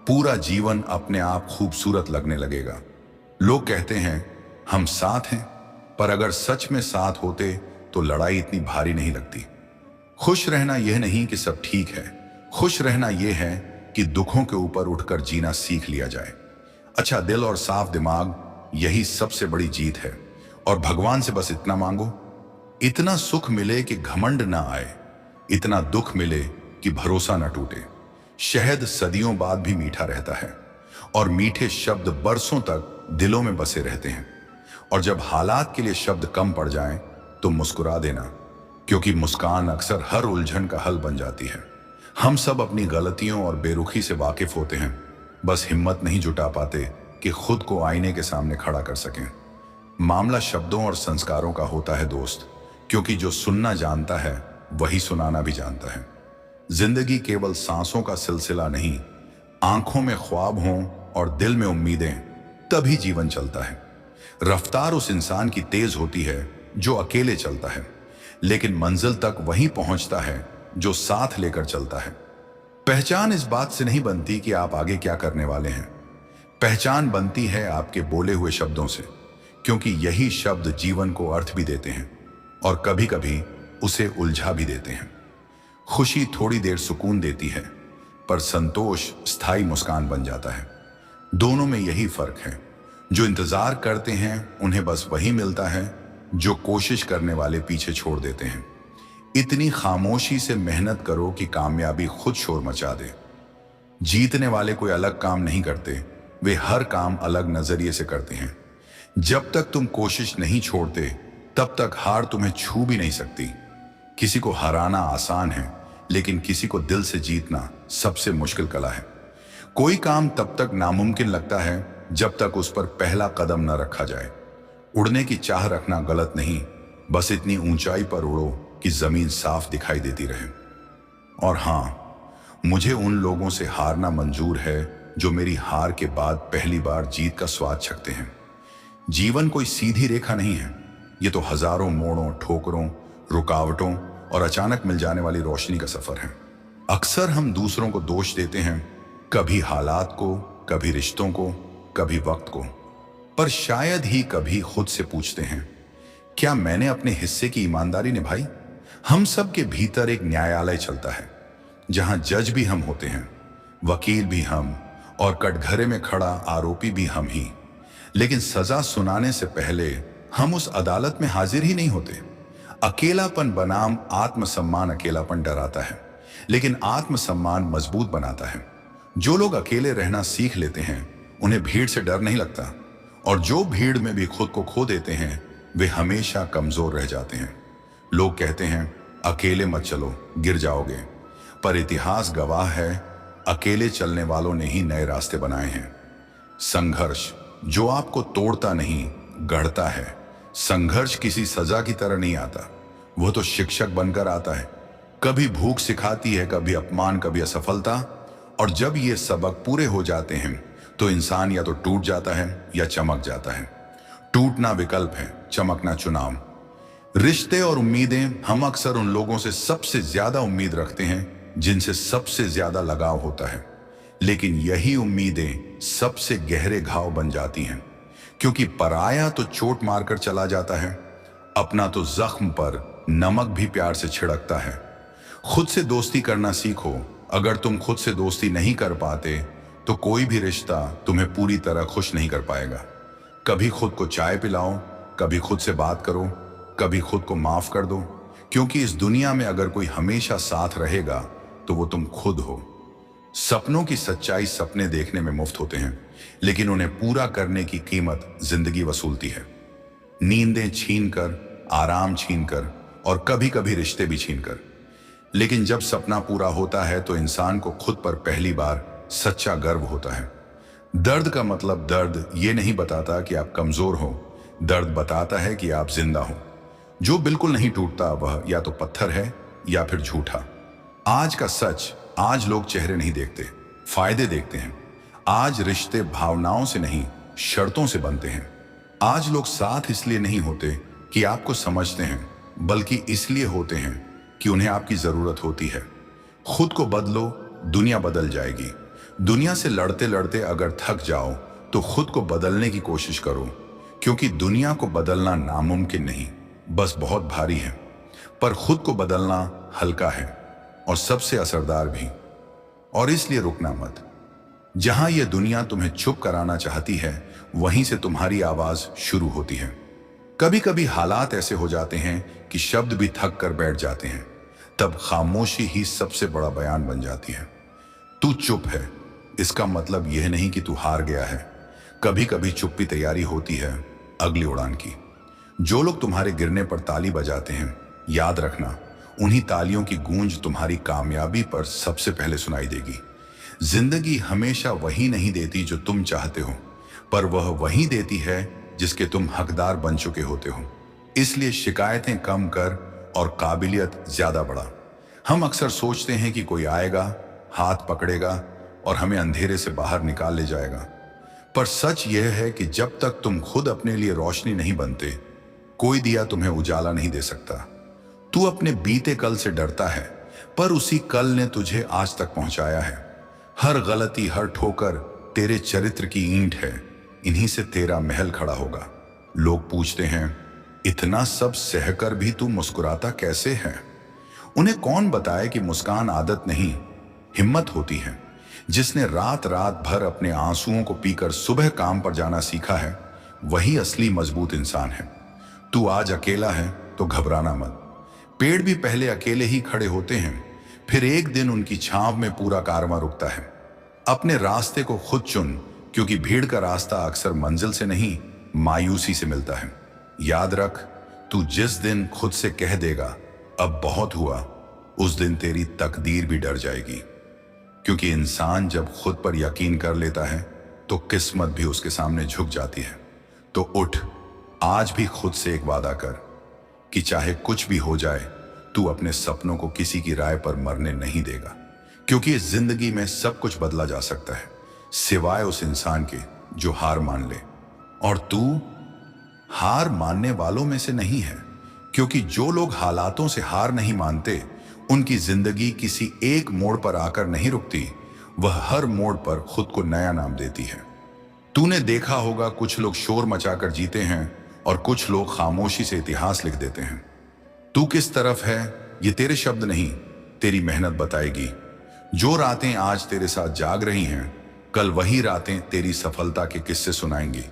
पूरा जीवन अपने आप खूबसूरत लगने लगेगा। लोग कहते हैं हम साथ हैं, पर अगर सच में साथ होते तो लड़ाई इतनी भारी नहीं लगती। खुश रहना यह नहीं कि सब ठीक है, खुश रहना यह है कि दुखों के ऊपर उठकर जीना सीख लिया जाए। अच्छा दिल और साफ दिमाग, यही सबसे बड़ी जीत है। और भगवान से बस इतना मांगो, इतना सुख मिले कि घमंड ना आए, इतना दुख मिले कि भरोसा ना टूटे। शहद सदियों बाद भी मीठा रहता है, और मीठे शब्द बरसों तक दिलों में बसे रहते हैं। और जब हालात के लिए शब्द कम पड़ जाएं, तो मुस्कुरा देना, क्योंकि मुस्कान अक्सर हर उलझन का हल बन जाती है। हम सब अपनी गलतियों और बेरुखी से वाकिफ होते हैं, बस हिम्मत नहीं जुटा पाते कि खुद को आईने के सामने खड़ा कर सकें। मामला शब्दों और संस्कारों का होता है दोस्त, क्योंकि जो सुनना जानता है वही सुनाना भी जानता है। जिंदगी केवल सांसों का सिलसिला नहीं, आंखों में ख्वाब हों और दिल में उम्मीदें, तभी जीवन चलता है। रफ्तार उस इंसान की तेज होती है जो अकेले चलता है, लेकिन मंजिल तक वही पहुंचता है जो साथ लेकर चलता है। पहचान इस बात से नहीं बनती कि आप आगे क्या करने वाले हैं, पहचान बनती है आपके बोले हुए शब्दों से, क्योंकि यही शब्द जीवन को अर्थ भी देते हैं और कभी कभी उसे उलझा भी देते हैं। खुशी थोड़ी देर सुकून देती है, पर संतोष स्थायी मुस्कान बन जाता है। दोनों में यही फर्क है, जो इंतजार करते हैं उन्हें बस वही मिलता है जो कोशिश करने वाले पीछे छोड़ देते हैं। इतनी खामोशी से मेहनत करो कि कामयाबी खुद शोर मचा दे। जीतने वाले कोई अलग काम नहीं करते, वे हर काम अलग नजरिए से करते हैं। जब तक तुम कोशिश नहीं छोड़ते, तब तक हार तुम्हें छू भी नहीं सकती। किसी को हराना आसान है, लेकिन किसी को दिल से जीतना सबसे मुश्किल कला है। कोई काम तब तक नामुमकिन लगता है जब तक उस पर पहला कदम न रखा जाए। उड़ने की चाह रखना गलत नहीं, बस इतनी ऊंचाई पर उड़ो कि जमीन साफ दिखाई देती रहे। और हाँ, मुझे उन लोगों से हारना मंजूर है जो मेरी हार के बाद पहली बार जीत का स्वाद चखते हैं। जीवन कोई सीधी रेखा नहीं है, ये तो हजारों मोड़ों, ठोकरों, रुकावटों और अचानक मिल जाने वाली रोशनी का सफर है। अक्सर हम दूसरों को दोष देते हैं, कभी हालात को, कभी रिश्तों को, कभी वक्त को, पर शायद ही कभी खुद से पूछते हैं, क्या मैंने अपने हिस्से की ईमानदारी निभाई? हम सब के भीतर एक न्यायालय चलता है, जहां जज भी हम होते हैं, वकील भी हम, और कटघरे में खड़ा आरोपी भी हम ही। लेकिन सजा सुनाने से पहले हम उस अदालत में हाजिर ही नहीं होते। अकेलापन बनाम आत्मसम्मान, अकेलापन डराता है, लेकिन आत्मसम्मान मजबूत बनाता है। जो लोग अकेले रहना सीख लेते हैं, उन्हें भीड़ से डर नहीं लगता, और जो भीड़ में भी खुद को खो देते हैं, वे हमेशा कमजोर रह जाते हैं। लोग कहते हैं अकेले मत चलो, गिर जाओगे, पर इतिहास गवाह है, अकेले चलने वालों ने ही नए रास्ते बनाए हैं। संघर्ष जो आपको तोड़ता नहीं, गढ़ता है। संघर्ष किसी सजा की तरह नहीं आता, वो तो शिक्षक बनकर आता है। कभी भूख सिखाती है, कभी अपमान, कभी असफलता, और जब ये सबक पूरे हो जाते हैं तो इंसान या तो टूट जाता है या चमक जाता है। टूटना विकल्प है, चमकना चुनाव। रिश्ते और उम्मीदें, हम अक्सर उन लोगों से सबसे ज्यादा उम्मीद रखते हैं जिनसे सबसे ज्यादा लगाव होता है, लेकिन यही उम्मीदें सबसे गहरे घाव बन जाती हैं, क्योंकि पराया तो चोट मारकर चला जाता है, अपना तो जख्म पर नमक भी प्यार से छिड़कता है। खुद से दोस्ती करना सीखो। अगर तुम खुद से दोस्ती नहीं कर पाते तो कोई भी रिश्ता तुम्हें पूरी तरह खुश नहीं कर पाएगा। कभी खुद को चाय पिलाओ, कभी खुद से बात करो, कभी खुद को माफ कर दो, क्योंकि इस दुनिया में अगर कोई हमेशा साथ रहेगा तो वो तुम खुद हो। सपनों की सच्चाई, सपने देखने में मुफ्त होते हैं, लेकिन उन्हें पूरा करने की कीमत जिंदगी वसूलती है। नींदें छीनकर, आराम छीनकर, और कभी कभी रिश्ते भी छीनकर। लेकिन जब सपना पूरा होता है तो इंसान को खुद पर पहली बार सच्चा गर्व होता है। दर्द का मतलब, दर्द ये नहीं बताता कि आप कमजोर हो, दर्द बताता है कि आप जिंदा हो। जो बिल्कुल नहीं टूटता वह या तो पत्थर है या फिर झूठा। आज का सच, आज लोग चेहरे नहीं देखते, फायदे देखते हैं। आज रिश्ते भावनाओं से नहीं, शर्तों से बनते हैं। आज लोग साथ इसलिए नहीं होते कि आपको समझते हैं, बल्कि इसलिए होते हैं कि उन्हें आपकी जरूरत होती है। खुद को बदलो, दुनिया बदल जाएगी। दुनिया से लड़ते लड़ते अगर थक जाओ तो खुद को बदलने की कोशिश करो, क्योंकि दुनिया को बदलना नामुमकिन नहीं, बस बहुत भारी है। पर खुद को बदलना हल्का है और सबसे असरदार भी। और इसलिए रुकना मत। जहां यह दुनिया तुम्हें चुप कराना चाहती है, वहीं से तुम्हारी आवाज शुरू होती है। कभी कभी हालात ऐसे हो जाते हैं कि शब्द भी थक कर बैठ जाते हैं। तब खामोशी ही सबसे बड़ा बयान बन जाती है। तू चुप है, इसका मतलब यह नहीं कि तू हार गया है। कभी कभी चुप्पी तैयारी होती है अगली उड़ान की। जो लोग तुम्हारे गिरने पर ताली बजाते हैं, याद रखना, उन्हीं तालियों की गूंज तुम्हारी कामयाबी पर सबसे पहले सुनाई देगी। जिंदगी हमेशा वही नहीं देती जो तुम चाहते हो, पर वह वही देती है जिसके तुम हकदार बन चुके होते हो। इसलिए शिकायतें कम कर और काबिलियत ज्यादा बढ़ा। हम अक्सर सोचते हैं कि कोई आएगा, हाथ पकड़ेगा और हमें अंधेरे से बाहर निकाल ले जाएगा। पर सच यह है कि जब तक तुम खुद अपने लिए रोशनी नहीं बनते, कोई दिया तुम्हें उजाला नहीं दे सकता। तू अपने बीते कल से डरता है, पर उसी कल ने तुझे आज तक पहुंचाया है। हर गलती, हर ठोकर तेरे चरित्र की ईंट है। इन्हीं से तेरा महल खड़ा होगा। लोग पूछते हैं, इतना सब सहकर भी तू मुस्कुराता कैसे है? उन्हें कौन बताए कि मुस्कान आदत नहीं, हिम्मत होती है। जिसने रात रात भर अपने आंसुओं को पीकर सुबह काम पर जाना सीखा है, वही असली मजबूत इंसान है। तू आज अकेला है तो घबराना मत। पेड़ भी पहले अकेले ही खड़े होते हैं, फिर एक दिन उनकी छांव में पूरा कारवां रुकता है। अपने रास्ते को खुद चुन, क्योंकि भीड़ का रास्ता अक्सर मंजिल से नहीं, मायूसी से मिलता है। याद रख, तू जिस दिन खुद से कह देगा अब बहुत हुआ, उस दिन तेरी तकदीर भी डर जाएगी। क्योंकि इंसान जब खुद पर यकीन कर लेता है तो किस्मत भी उसके सामने झुक जाती है। तो उठ, आज भी खुद से एक वादा कर कि चाहे कुछ भी हो जाए, तू अपने सपनों को किसी की राय पर मरने नहीं देगा। क्योंकि इस जिंदगी में सब कुछ बदला जा सकता है, सिवाय उस इंसान के जो हार मान ले। और तू हार मानने वालों में से नहीं है, क्योंकि जो लोग हालातों से हार नहीं मानते, उनकी जिंदगी किसी एक मोड़ पर आकर नहीं रुकती, वह हर मोड़ पर खुद को नया नाम देती है। तूने देखा होगा, कुछ लोग शोर मचाकर जीते हैं और कुछ लोग खामोशी से इतिहास लिख देते हैं। तू किस तरफ है, ये तेरे शब्द नहीं, तेरी मेहनत बताएगी। जो रातें आज तेरे साथ जाग रही हैं, कल वही रातें तेरी सफलता के किस्से सुनाएंगी।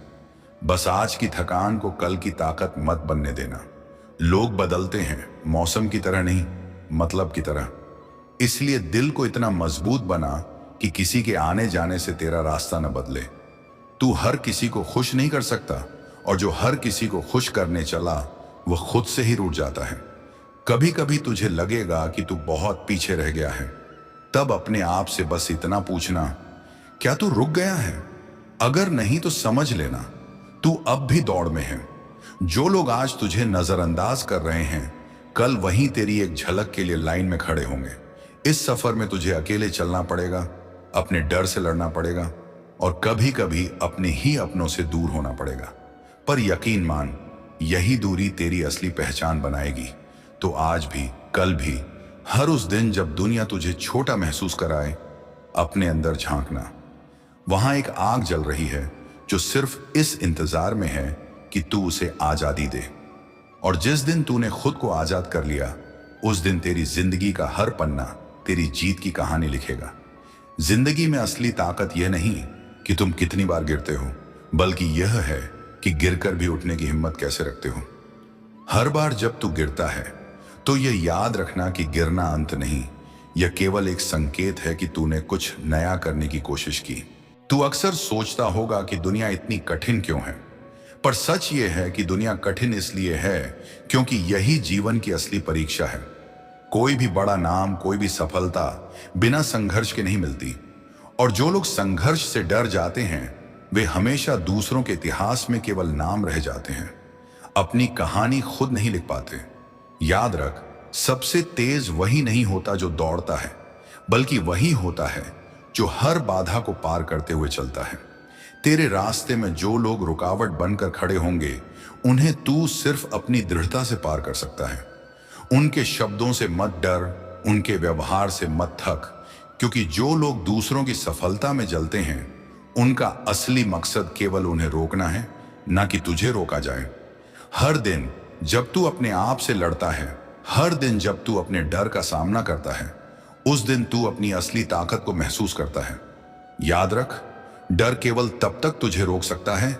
बस आज की थकान को कल की ताकत मत बनने देना। लोग बदलते हैं, मौसम की तरह नहीं, मतलब की तरह। इसलिए दिल को इतना मजबूत बना कि किसी के आने जाने से तेरा रास्ता न बदले। तू हर किसी को खुश नहीं कर सकता, और जो हर किसी को खुश करने चला, वह खुद से ही रूठ जाता है। कभी कभी तुझे लगेगा कि तू बहुत पीछे रह गया है, तब अपने आप से बस इतना पूछना, क्या तू रुक गया है? अगर नहीं तो समझ लेना, तू अब भी दौड़ में है। जो लोग आज तुझे नजरअंदाज कर रहे हैं, कल वहीं तेरी एक झलक के लिए लाइन में खड़े होंगे। इस सफर में तुझे अकेले चलना पड़ेगा, अपने डर से लड़ना पड़ेगा, और कभी कभी अपने ही अपनों से दूर होना पड़ेगा। पर यकीन मान, यही दूरी तेरी असली पहचान बनाएगी। तो आज भी, कल भी, हर उस दिन जब दुनिया तुझे छोटा महसूस कराए, अपने अंदर झांकना। वहां एक आग जल रही है जो सिर्फ इस इंतजार में है कि तू उसे आजादी दे। और जिस दिन तूने खुद को आजाद कर लिया, उस दिन तेरी जिंदगी का हर पन्ना तेरी जीत की कहानी लिखेगा। जिंदगी में असली ताकत यह नहीं कि तुम कितनी बार गिरते हो, बल्कि यह है कि गिरकर भी उठने की हिम्मत कैसे रखते हो। हर बार जब तू गिरता है तो यह याद रखना कि गिरना अंत नहीं, यह केवल एक संकेत है कि तूने कुछ नया करने की कोशिश की। तू अक्सर सोचता होगा कि दुनिया इतनी कठिन क्यों है, पर सच यह है कि दुनिया कठिन इसलिए है क्योंकि यही जीवन की असली परीक्षा है। कोई भी बड़ा नाम, कोई भी सफलता बिना संघर्ष के नहीं मिलती। और जो लोग संघर्ष से डर जाते हैं, वे हमेशा दूसरों के इतिहास में केवल नाम रह जाते हैं, अपनी कहानी खुद नहीं लिख पाते। याद रख, सबसे तेज वही नहीं होता जो दौड़ता है, बल्कि वही होता है जो हर बाधा को पार करते हुए चलता है। तेरे रास्ते में जो लोग रुकावट बनकर खड़े होंगे, उन्हें तू सिर्फ अपनी दृढ़ता से पार कर सकता है। उनके शब्दों से मत डर, उनके व्यवहार से मत थक, क्योंकि जो लोग दूसरों की सफलता में जलते हैं, उनका असली मकसद केवल उन्हें रोकना है, ना कि तुझे रोका जाए। हर दिन जब तू अपने आप से लड़ता है, हर दिन जब तू अपने डर का सामना करता है, उस दिन तू अपनी असली ताकत को महसूस करता है। याद रख, डर केवल तब तक तुझे रोक सकता है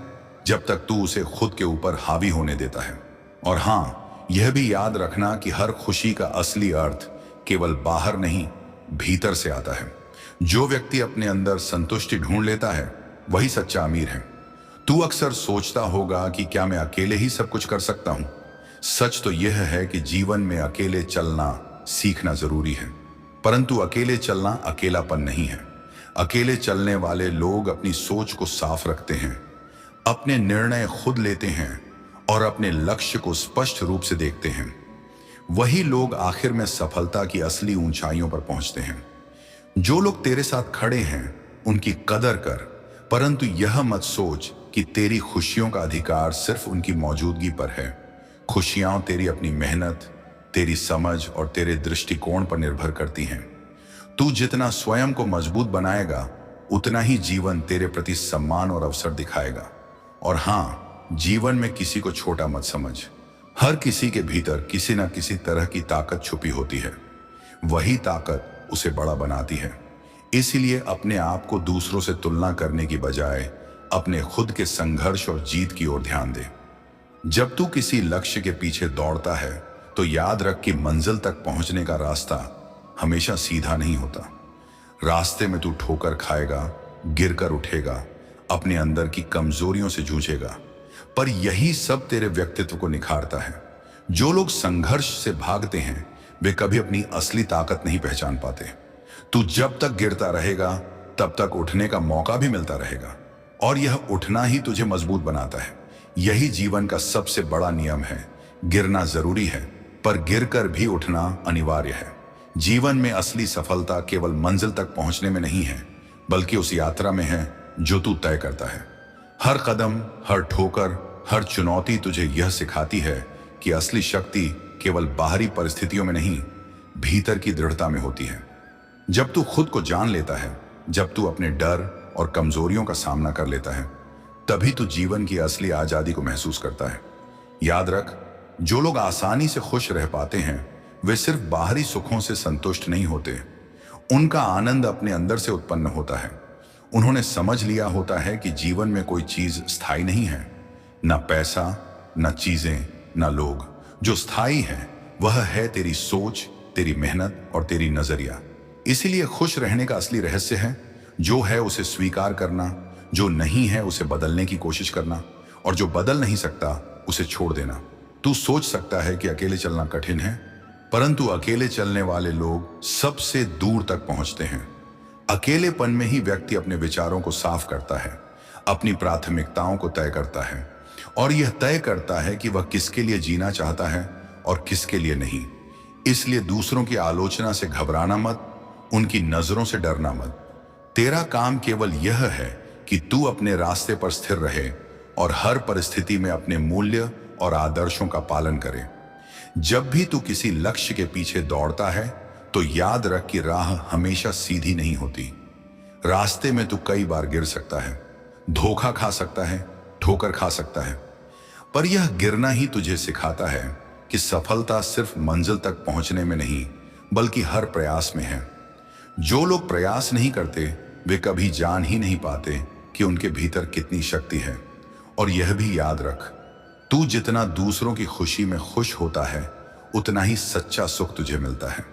जब तक तू उसे खुद के ऊपर हावी होने देता है। और हाँ, यह भी याद रखना कि हर खुशी का असली अर्थ केवल बाहर नहीं, भीतर से आता है। जो व्यक्ति अपने अंदर संतुष्टि ढूंढ लेता है, वही सच्चा अमीर है। तू अक्सर सोचता होगा कि क्या मैं अकेले ही सब कुछ कर सकता हूं? सच तो यह है कि जीवन में अकेले चलना सीखना जरूरी है, परंतु अकेले चलना अकेलापन नहीं है। अकेले चलने वाले लोग अपनी सोच को साफ रखते हैं, अपने निर्णय खुद लेते हैं और अपने लक्ष्य को स्पष्ट रूप से देखते हैं। वही लोग आखिर में सफलता की असली ऊंचाइयों पर पहुंचते हैं। जो लोग तेरे साथ खड़े हैं, उनकी कदर कर, परंतु यह मत सोच कि तेरी खुशियों का अधिकार सिर्फ उनकी मौजूदगी पर है। खुशियां तेरी अपनी मेहनत, तेरी समझ और तेरे दृष्टिकोण पर निर्भर करती हैं। तू जितना स्वयं को मजबूत बनाएगा, उतना ही जीवन तेरे प्रति सम्मान और अवसर दिखाएगा। और हाँ, जीवन में किसी को छोटा मत समझ। हर किसी के भीतर किसी न किसी तरह की ताकत छुपी होती है। वही ताकत उसे बड़ा बनाती है। इसलिए अपने आप को दूसरों से तुलना करने की बजाय अपने खुद के संघर्ष और जीत की ओर ध्यान दे। जब तू किसी लक्ष्य के पीछे दौड़ता है, तो याद रख कि मंजिल तक पहुंचने का रास्ता हमेशा सीधा नहीं होता। रास्ते में तू ठोकर खाएगा, गिरकर उठेगा, अपने अंदर की कमजोरियों से जूझेगा, पर यही सब तेरे व्यक्तित्व को निखारता है। जो लोग संघर्ष से भागते हैं, वे कभी अपनी असली ताकत नहीं पहचान पाते। तू जब तक गिरता रहेगा, तब तक उठने का मौका भी मिलता रहेगा, और यह उठना ही तुझे मजबूत बनाता है। यही जीवन का सबसे बड़ा नियम है। गिरना जरूरी है, पर गिरकर भी उठना अनिवार्य है। जीवन में असली सफलता केवल मंजिल तक पहुंचने में नहीं है, बल्कि उस यात्रा में है जो तू तय करता है। हर कदम, हर ठोकर, हर चुनौती तुझे यह सिखाती है कि असली शक्ति केवल बाहरी परिस्थितियों में नहीं, भीतर की दृढ़ता में होती है। जब तू खुद को जान लेता है, जब तू अपने डर और कमजोरियों का सामना कर लेता है, तभी तू जीवन की असली आजादी को महसूस करता है। याद रख, जो लोग आसानी से खुश रह पाते हैं, वे सिर्फ बाहरी सुखों से संतुष्ट नहीं होते। उनका आनंद अपने अंदर से उत्पन्न होता है। उन्होंने समझ लिया होता है कि जीवन में कोई चीज स्थायी नहीं है, ना पैसा, ना चीजें, ना लोग। जो स्थायी है वह है तेरी सोच, तेरी मेहनत और तेरी नजरिया। इसीलिए खुश रहने का असली रहस्य है, जो है उसे स्वीकार करना, जो नहीं है उसे बदलने की कोशिश करना, और जो बदल नहीं सकता उसे छोड़ देना। तू सोच सकता है कि अकेले चलना कठिन है, परंतु अकेले चलने वाले लोग सबसे दूर तक पहुंचते हैं। अकेलेपन में ही व्यक्ति अपने विचारों को साफ करता है, अपनी प्राथमिकताओं को तय करता है, और यह तय करता है कि वह किसके लिए जीना चाहता है और किसके लिए नहीं। इसलिए दूसरों की आलोचना से घबराना मत, उनकी नजरों से डरना मत। तेरा काम केवल यह है कि तू अपने रास्ते पर स्थिर रहे और हर परिस्थिति में अपने मूल्य और आदर्शों का पालन करे। जब भी तू किसी लक्ष्य के पीछे दौड़ता है, तो याद रख कि राह हमेशा सीधी नहीं होती। रास्ते में तू कई बार गिर सकता है, धोखा खा सकता है, ठोकर खा सकता है, पर यह गिरना ही तुझे सिखाता है कि सफलता सिर्फ मंजिल तक पहुंचने में नहीं, बल्कि हर प्रयास में है। जो लोग प्रयास नहीं करते, वे कभी जान ही नहीं पाते कि उनके भीतर कितनी शक्ति है। और यह भी याद रख, तू जितना दूसरों की खुशी में खुश होता है, उतना ही सच्चा सुख तुझे मिलता है।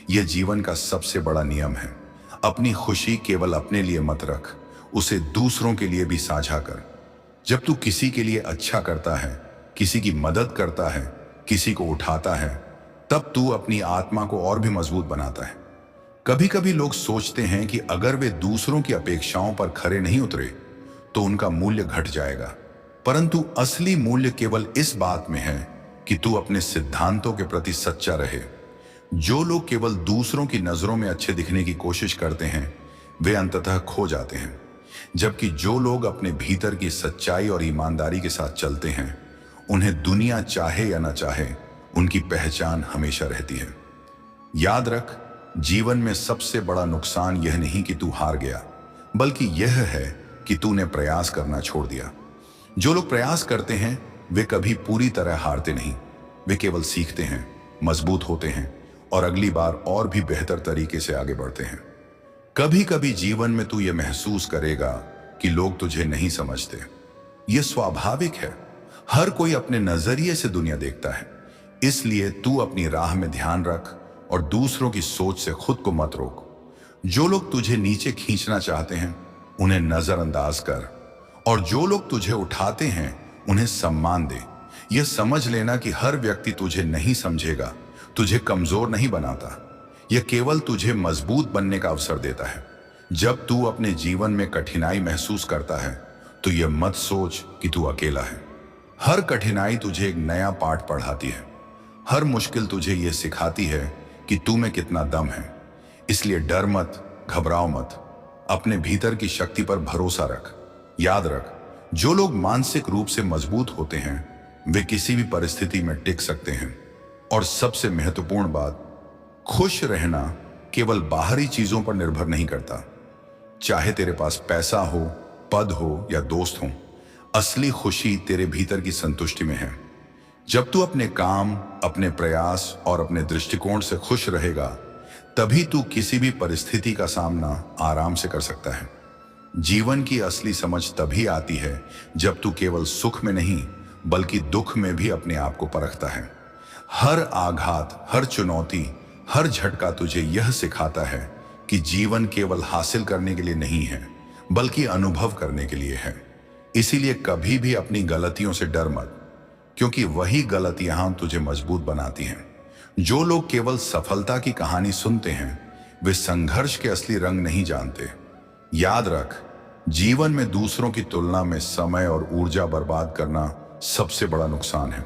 यह जीवन का सबसे बड़ा नियम है। अपनी खुशी केवल अपने लिए मत रख, उसे दूसरों के लिए भी साझा कर। जब तू किसी के लिए अच्छा करता है, किसी की मदद करता है, किसी को उठाता है, तब तू अपनी आत्मा को और भी मजबूत बनाता है। कभी कभी लोग सोचते हैं कि अगर वे दूसरों की अपेक्षाओं पर खरे नहीं उतरे, तो उनका मूल्य घट जाएगा, परंतु असली मूल्य केवल इस बात में है कि तू अपने सिद्धांतों के प्रति सच्चा रहे। जो लोग केवल दूसरों की नजरों में अच्छे दिखने की कोशिश करते हैं वे अंततः खो जाते हैं, जबकि जो लोग अपने भीतर की सच्चाई और ईमानदारी के साथ चलते हैं उन्हें दुनिया चाहे या ना चाहे उनकी पहचान हमेशा रहती है। याद रख, जीवन में सबसे बड़ा नुकसान यह नहीं कि तू हार गया, बल्कि यह है कि तूने प्रयास करना छोड़ दिया। जो लोग प्रयास करते हैं वे कभी पूरी तरह हारते नहीं, वे केवल सीखते हैं, मजबूत होते हैं और अगली बार और भी बेहतर तरीके से आगे बढ़ते हैं। कभी कभी जीवन में तू ये महसूस करेगा कि लोग तुझे नहीं समझते। यह स्वाभाविक है, हर कोई अपने नजरिए से दुनिया देखता है। इसलिए तू अपनी राह में ध्यान रख और दूसरों की सोच से खुद को मत रोक। जो लोग तुझे नीचे खींचना चाहते हैं उन्हें नजरअंदाज कर, और जो लोग तुझे उठाते हैं उन्हें सम्मान दे। यह समझ लेना कि हर व्यक्ति तुझे नहीं समझेगा तुझे कमजोर नहीं बनाता, यह केवल तुझे मजबूत बनने का अवसर देता है। जब तू अपने जीवन में कठिनाई महसूस करता है तो यह मत सोच कि तू अकेला है। हर कठिनाई तुझे एक नया पाठ पढ़ाती है, हर मुश्किल तुझे यह सिखाती है कि तू में कितना दम है। इसलिए डर मत, घबराओ मत, अपने भीतर की शक्ति पर भरोसा रख। याद रख, जो लोग मानसिक रूप से मजबूत होते हैं वे किसी भी परिस्थिति में टिक सकते हैं। और सबसे महत्वपूर्ण बात, खुश रहना केवल बाहरी चीजों पर निर्भर नहीं करता। चाहे तेरे पास पैसा हो, पद हो या दोस्त हो, असली खुशी तेरे भीतर की संतुष्टि में है। जब तू अपने काम, अपने प्रयास और अपने दृष्टिकोण से खुश रहेगा तभी तू किसी भी परिस्थिति का सामना आराम से कर सकता है। जीवन की असली समझ तभी आती है जब तू केवल सुख में नहीं बल्कि दुख में भी अपने आप को परखता है। हर आघात, हर चुनौती, हर झटका तुझे यह सिखाता है कि जीवन केवल हासिल करने के लिए नहीं है बल्कि अनुभव करने के लिए है। इसीलिए कभी भी अपनी गलतियों से डर मत, क्योंकि वही गलतियां तुझे मजबूत बनाती हैं। जो लोग केवल सफलता की कहानी सुनते हैं वे संघर्ष के असली रंग नहीं जानते। याद रख, जीवन में दूसरों की तुलना में समय और ऊर्जा बर्बाद करना सबसे बड़ा नुकसान है।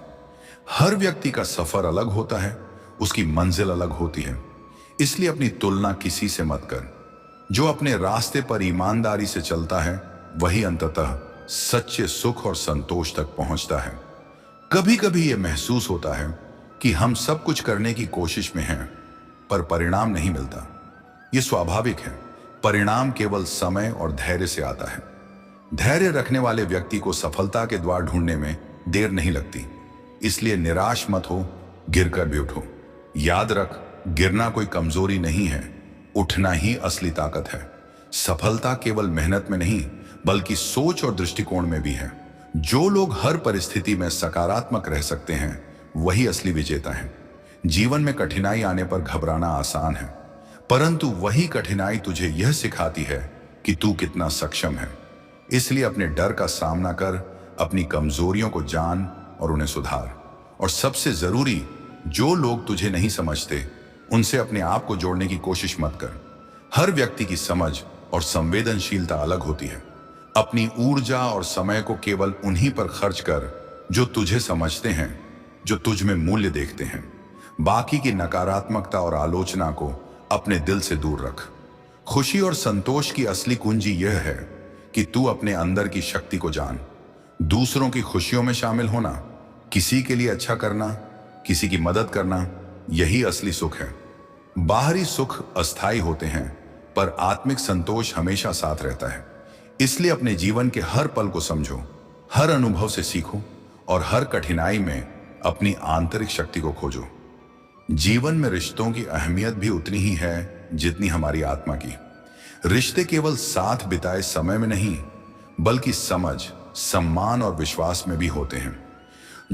हर व्यक्ति का सफर अलग होता है, उसकी मंजिल अलग होती है। इसलिए अपनी तुलना किसी से मत कर। जो अपने रास्ते पर ईमानदारी से चलता है वही अंततः सच्चे सुख और संतोष तक पहुंचता है। कभी कभी यह महसूस होता है कि हम सब कुछ करने की कोशिश में हैं पर परिणाम नहीं मिलता। यह स्वाभाविक है, परिणाम केवल समय और धैर्य से आता है। धैर्य रखने वाले व्यक्ति को सफलता के द्वार ढूंढने में देर नहीं लगती। इसलिए निराश मत हो, गिरकर भी उठो। याद रख, गिरना कोई कमजोरी नहीं है, उठना ही असली ताकत है। सफलता केवल मेहनत में नहीं बल्कि सोच और दृष्टिकोण में भी है। जो लोग हर परिस्थिति में सकारात्मक रह सकते हैं वही असली विजेता हैं। जीवन में कठिनाई आने पर घबराना आसान है, परंतु वही कठिनाई तुझे यह सिखाती है कि तू कितना सक्षम है। इसलिए अपने डर का सामना कर, अपनी कमजोरियों को जान और उन्हें सुधार। और सबसे जरूरी, जो लोग तुझे नहीं समझते उनसे अपने आप को जोड़ने की कोशिश मत कर। हर व्यक्ति की समझ और संवेदनशीलता अलग होती है। अपनी ऊर्जा और समय को केवल उन्हीं पर खर्च कर जो तुझे समझते हैं, जो तुझ में मूल्य देखते हैं। बाकी की नकारात्मकता और आलोचना को अपने दिल से दूर रख। खुशी और संतोष की असली कुंजी यह है कि तू अपने अंदर की शक्ति को जान। दूसरों की खुशियों में शामिल होना, किसी के लिए अच्छा करना, किसी की मदद करना, यही असली सुख है। बाहरी सुख अस्थायी होते हैं पर आत्मिक संतोष हमेशा साथ रहता है। इसलिए अपने जीवन के हर पल को समझो, हर अनुभव से सीखो और हर कठिनाई में अपनी आंतरिक शक्ति को खोजो। जीवन में रिश्तों की अहमियत भी उतनी ही है जितनी हमारी आत्मा की। रिश्ते केवल साथ बिताए समय में नहीं बल्कि समझ, सम्मान और विश्वास में भी होते हैं।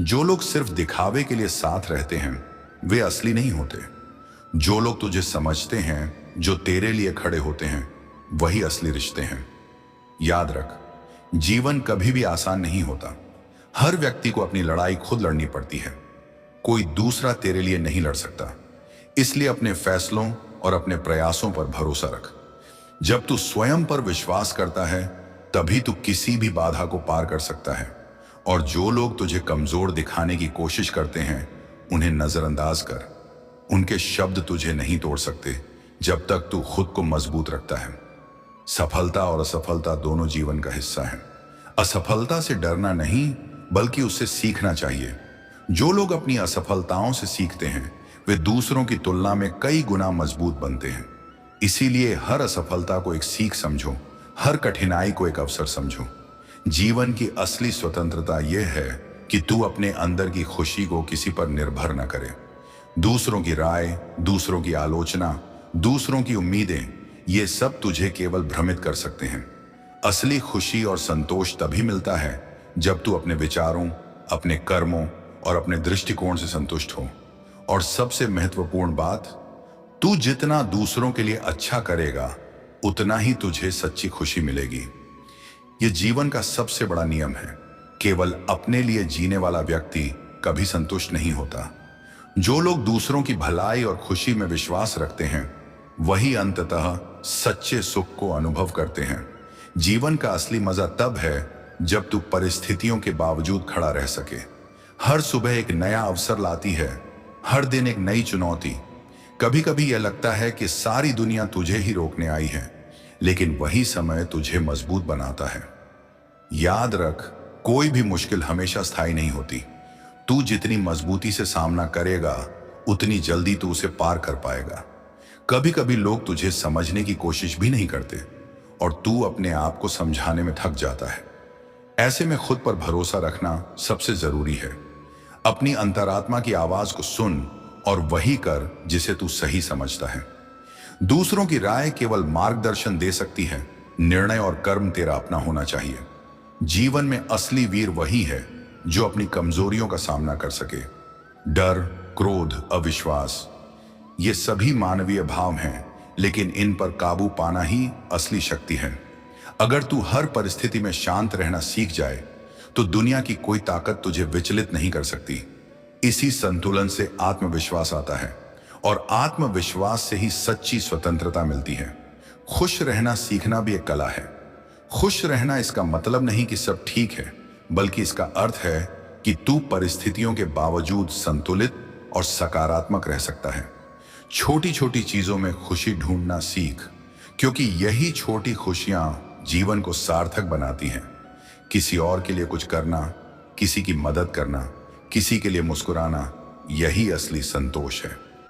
जो लोग सिर्फ दिखावे के लिए साथ रहते हैं वे असली नहीं होते। जो लोग तुझे समझते हैं, जो तेरे लिए खड़े होते हैं, वही असली रिश्ते हैं। याद रख, जीवन कभी भी आसान नहीं होता। हर व्यक्ति को अपनी लड़ाई खुद लड़नी पड़ती है, कोई दूसरा तेरे लिए नहीं लड़ सकता। इसलिए अपने फैसलों और अपने प्रयासों पर भरोसा रख। जब तू स्वयं पर विश्वास करता है तभी तू किसी भी बाधा को पार कर सकता है। और जो लोग तुझे कमजोर दिखाने की कोशिश करते हैं उन्हें नजरअंदाज कर। उनके शब्द तुझे नहीं तोड़ सकते जब तक तू खुद को मजबूत रखता है। सफलता और असफलता दोनों जीवन का हिस्सा है। असफलता से डरना नहीं, बल्कि उससे सीखना चाहिए। जो लोग अपनी असफलताओं से सीखते हैं वे दूसरों की तुलना में कई गुना मजबूत बनते हैं। इसीलिए हर असफलता को एक सीख समझो, हर कठिनाई को एक अवसर समझो। जीवन की असली स्वतंत्रता यह है कि तू अपने अंदर की खुशी को किसी पर निर्भर न करे। दूसरों की राय, दूसरों की आलोचना, दूसरों की उम्मीदें, ये सब तुझे केवल भ्रमित कर सकते हैं। असली खुशी और संतोष तभी मिलता है जब तू अपने विचारों, अपने कर्मों और अपने दृष्टिकोण से संतुष्ट हो। और सबसे महत्वपूर्ण बात, तू जितना दूसरों के लिए अच्छा करेगा उतना ही तुझे सच्ची खुशी मिलेगी। यह जीवन का सबसे बड़ा नियम है। केवल अपने लिए जीने वाला व्यक्ति कभी संतुष्ट नहीं होता। जो लोग दूसरों की भलाई और खुशी में विश्वास रखते हैं वही अंततः सच्चे सुख को अनुभव करते हैं। जीवन का असली मजा तब है जब तू परिस्थितियों के बावजूद खड़ा रह सके। हर सुबह एक नया अवसर लाती है, हर दिन एक नई चुनौती। कभी कभी यह लगता है कि सारी दुनिया तुझे ही रोकने आई है, लेकिन वही समय तुझे मजबूत बनाता है। याद रख, कोई भी मुश्किल हमेशा स्थायी नहीं होती। तू जितनी मजबूती से सामना करेगा उतनी जल्दी तू उसे पार कर पाएगा। कभी कभी लोग तुझे समझने की कोशिश भी नहीं करते और तू अपने आप को समझाने में थक जाता है। ऐसे में खुद पर भरोसा रखना सबसे जरूरी है। अपनी अंतरात्मा की आवाज को सुन और वही कर जिसे तू सही समझता है। दूसरों की राय केवल मार्गदर्शन दे सकती है, निर्णय और कर्म तेरा अपना होना चाहिए। जीवन में असली वीर वही है जो अपनी कमजोरियों का सामना कर सके। डर, क्रोध, अविश्वास, ये सभी मानवीय भाव हैं, लेकिन इन पर काबू पाना ही असली शक्ति है। अगर तू हर परिस्थिति में शांत रहना सीख जाए तो दुनिया की कोई ताकत तुझे विचलित नहीं कर सकती। इसी संतुलन से आत्मविश्वास आता है और आत्मविश्वास से ही सच्ची स्वतंत्रता मिलती है। खुश रहना सीखना भी एक कला है। खुश रहना इसका मतलब नहीं कि सब ठीक है, बल्कि इसका अर्थ है कि तू परिस्थितियों के बावजूद संतुलित और सकारात्मक रह सकता है। छोटी छोटी चीजों में खुशी ढूंढना सीख, क्योंकि यही छोटी खुशियां जीवन को सार्थक बनाती हैं। किसी और के लिए कुछ करना, किसी की मदद करना, किसी के लिए मुस्कुराना, यही असली संतोष है।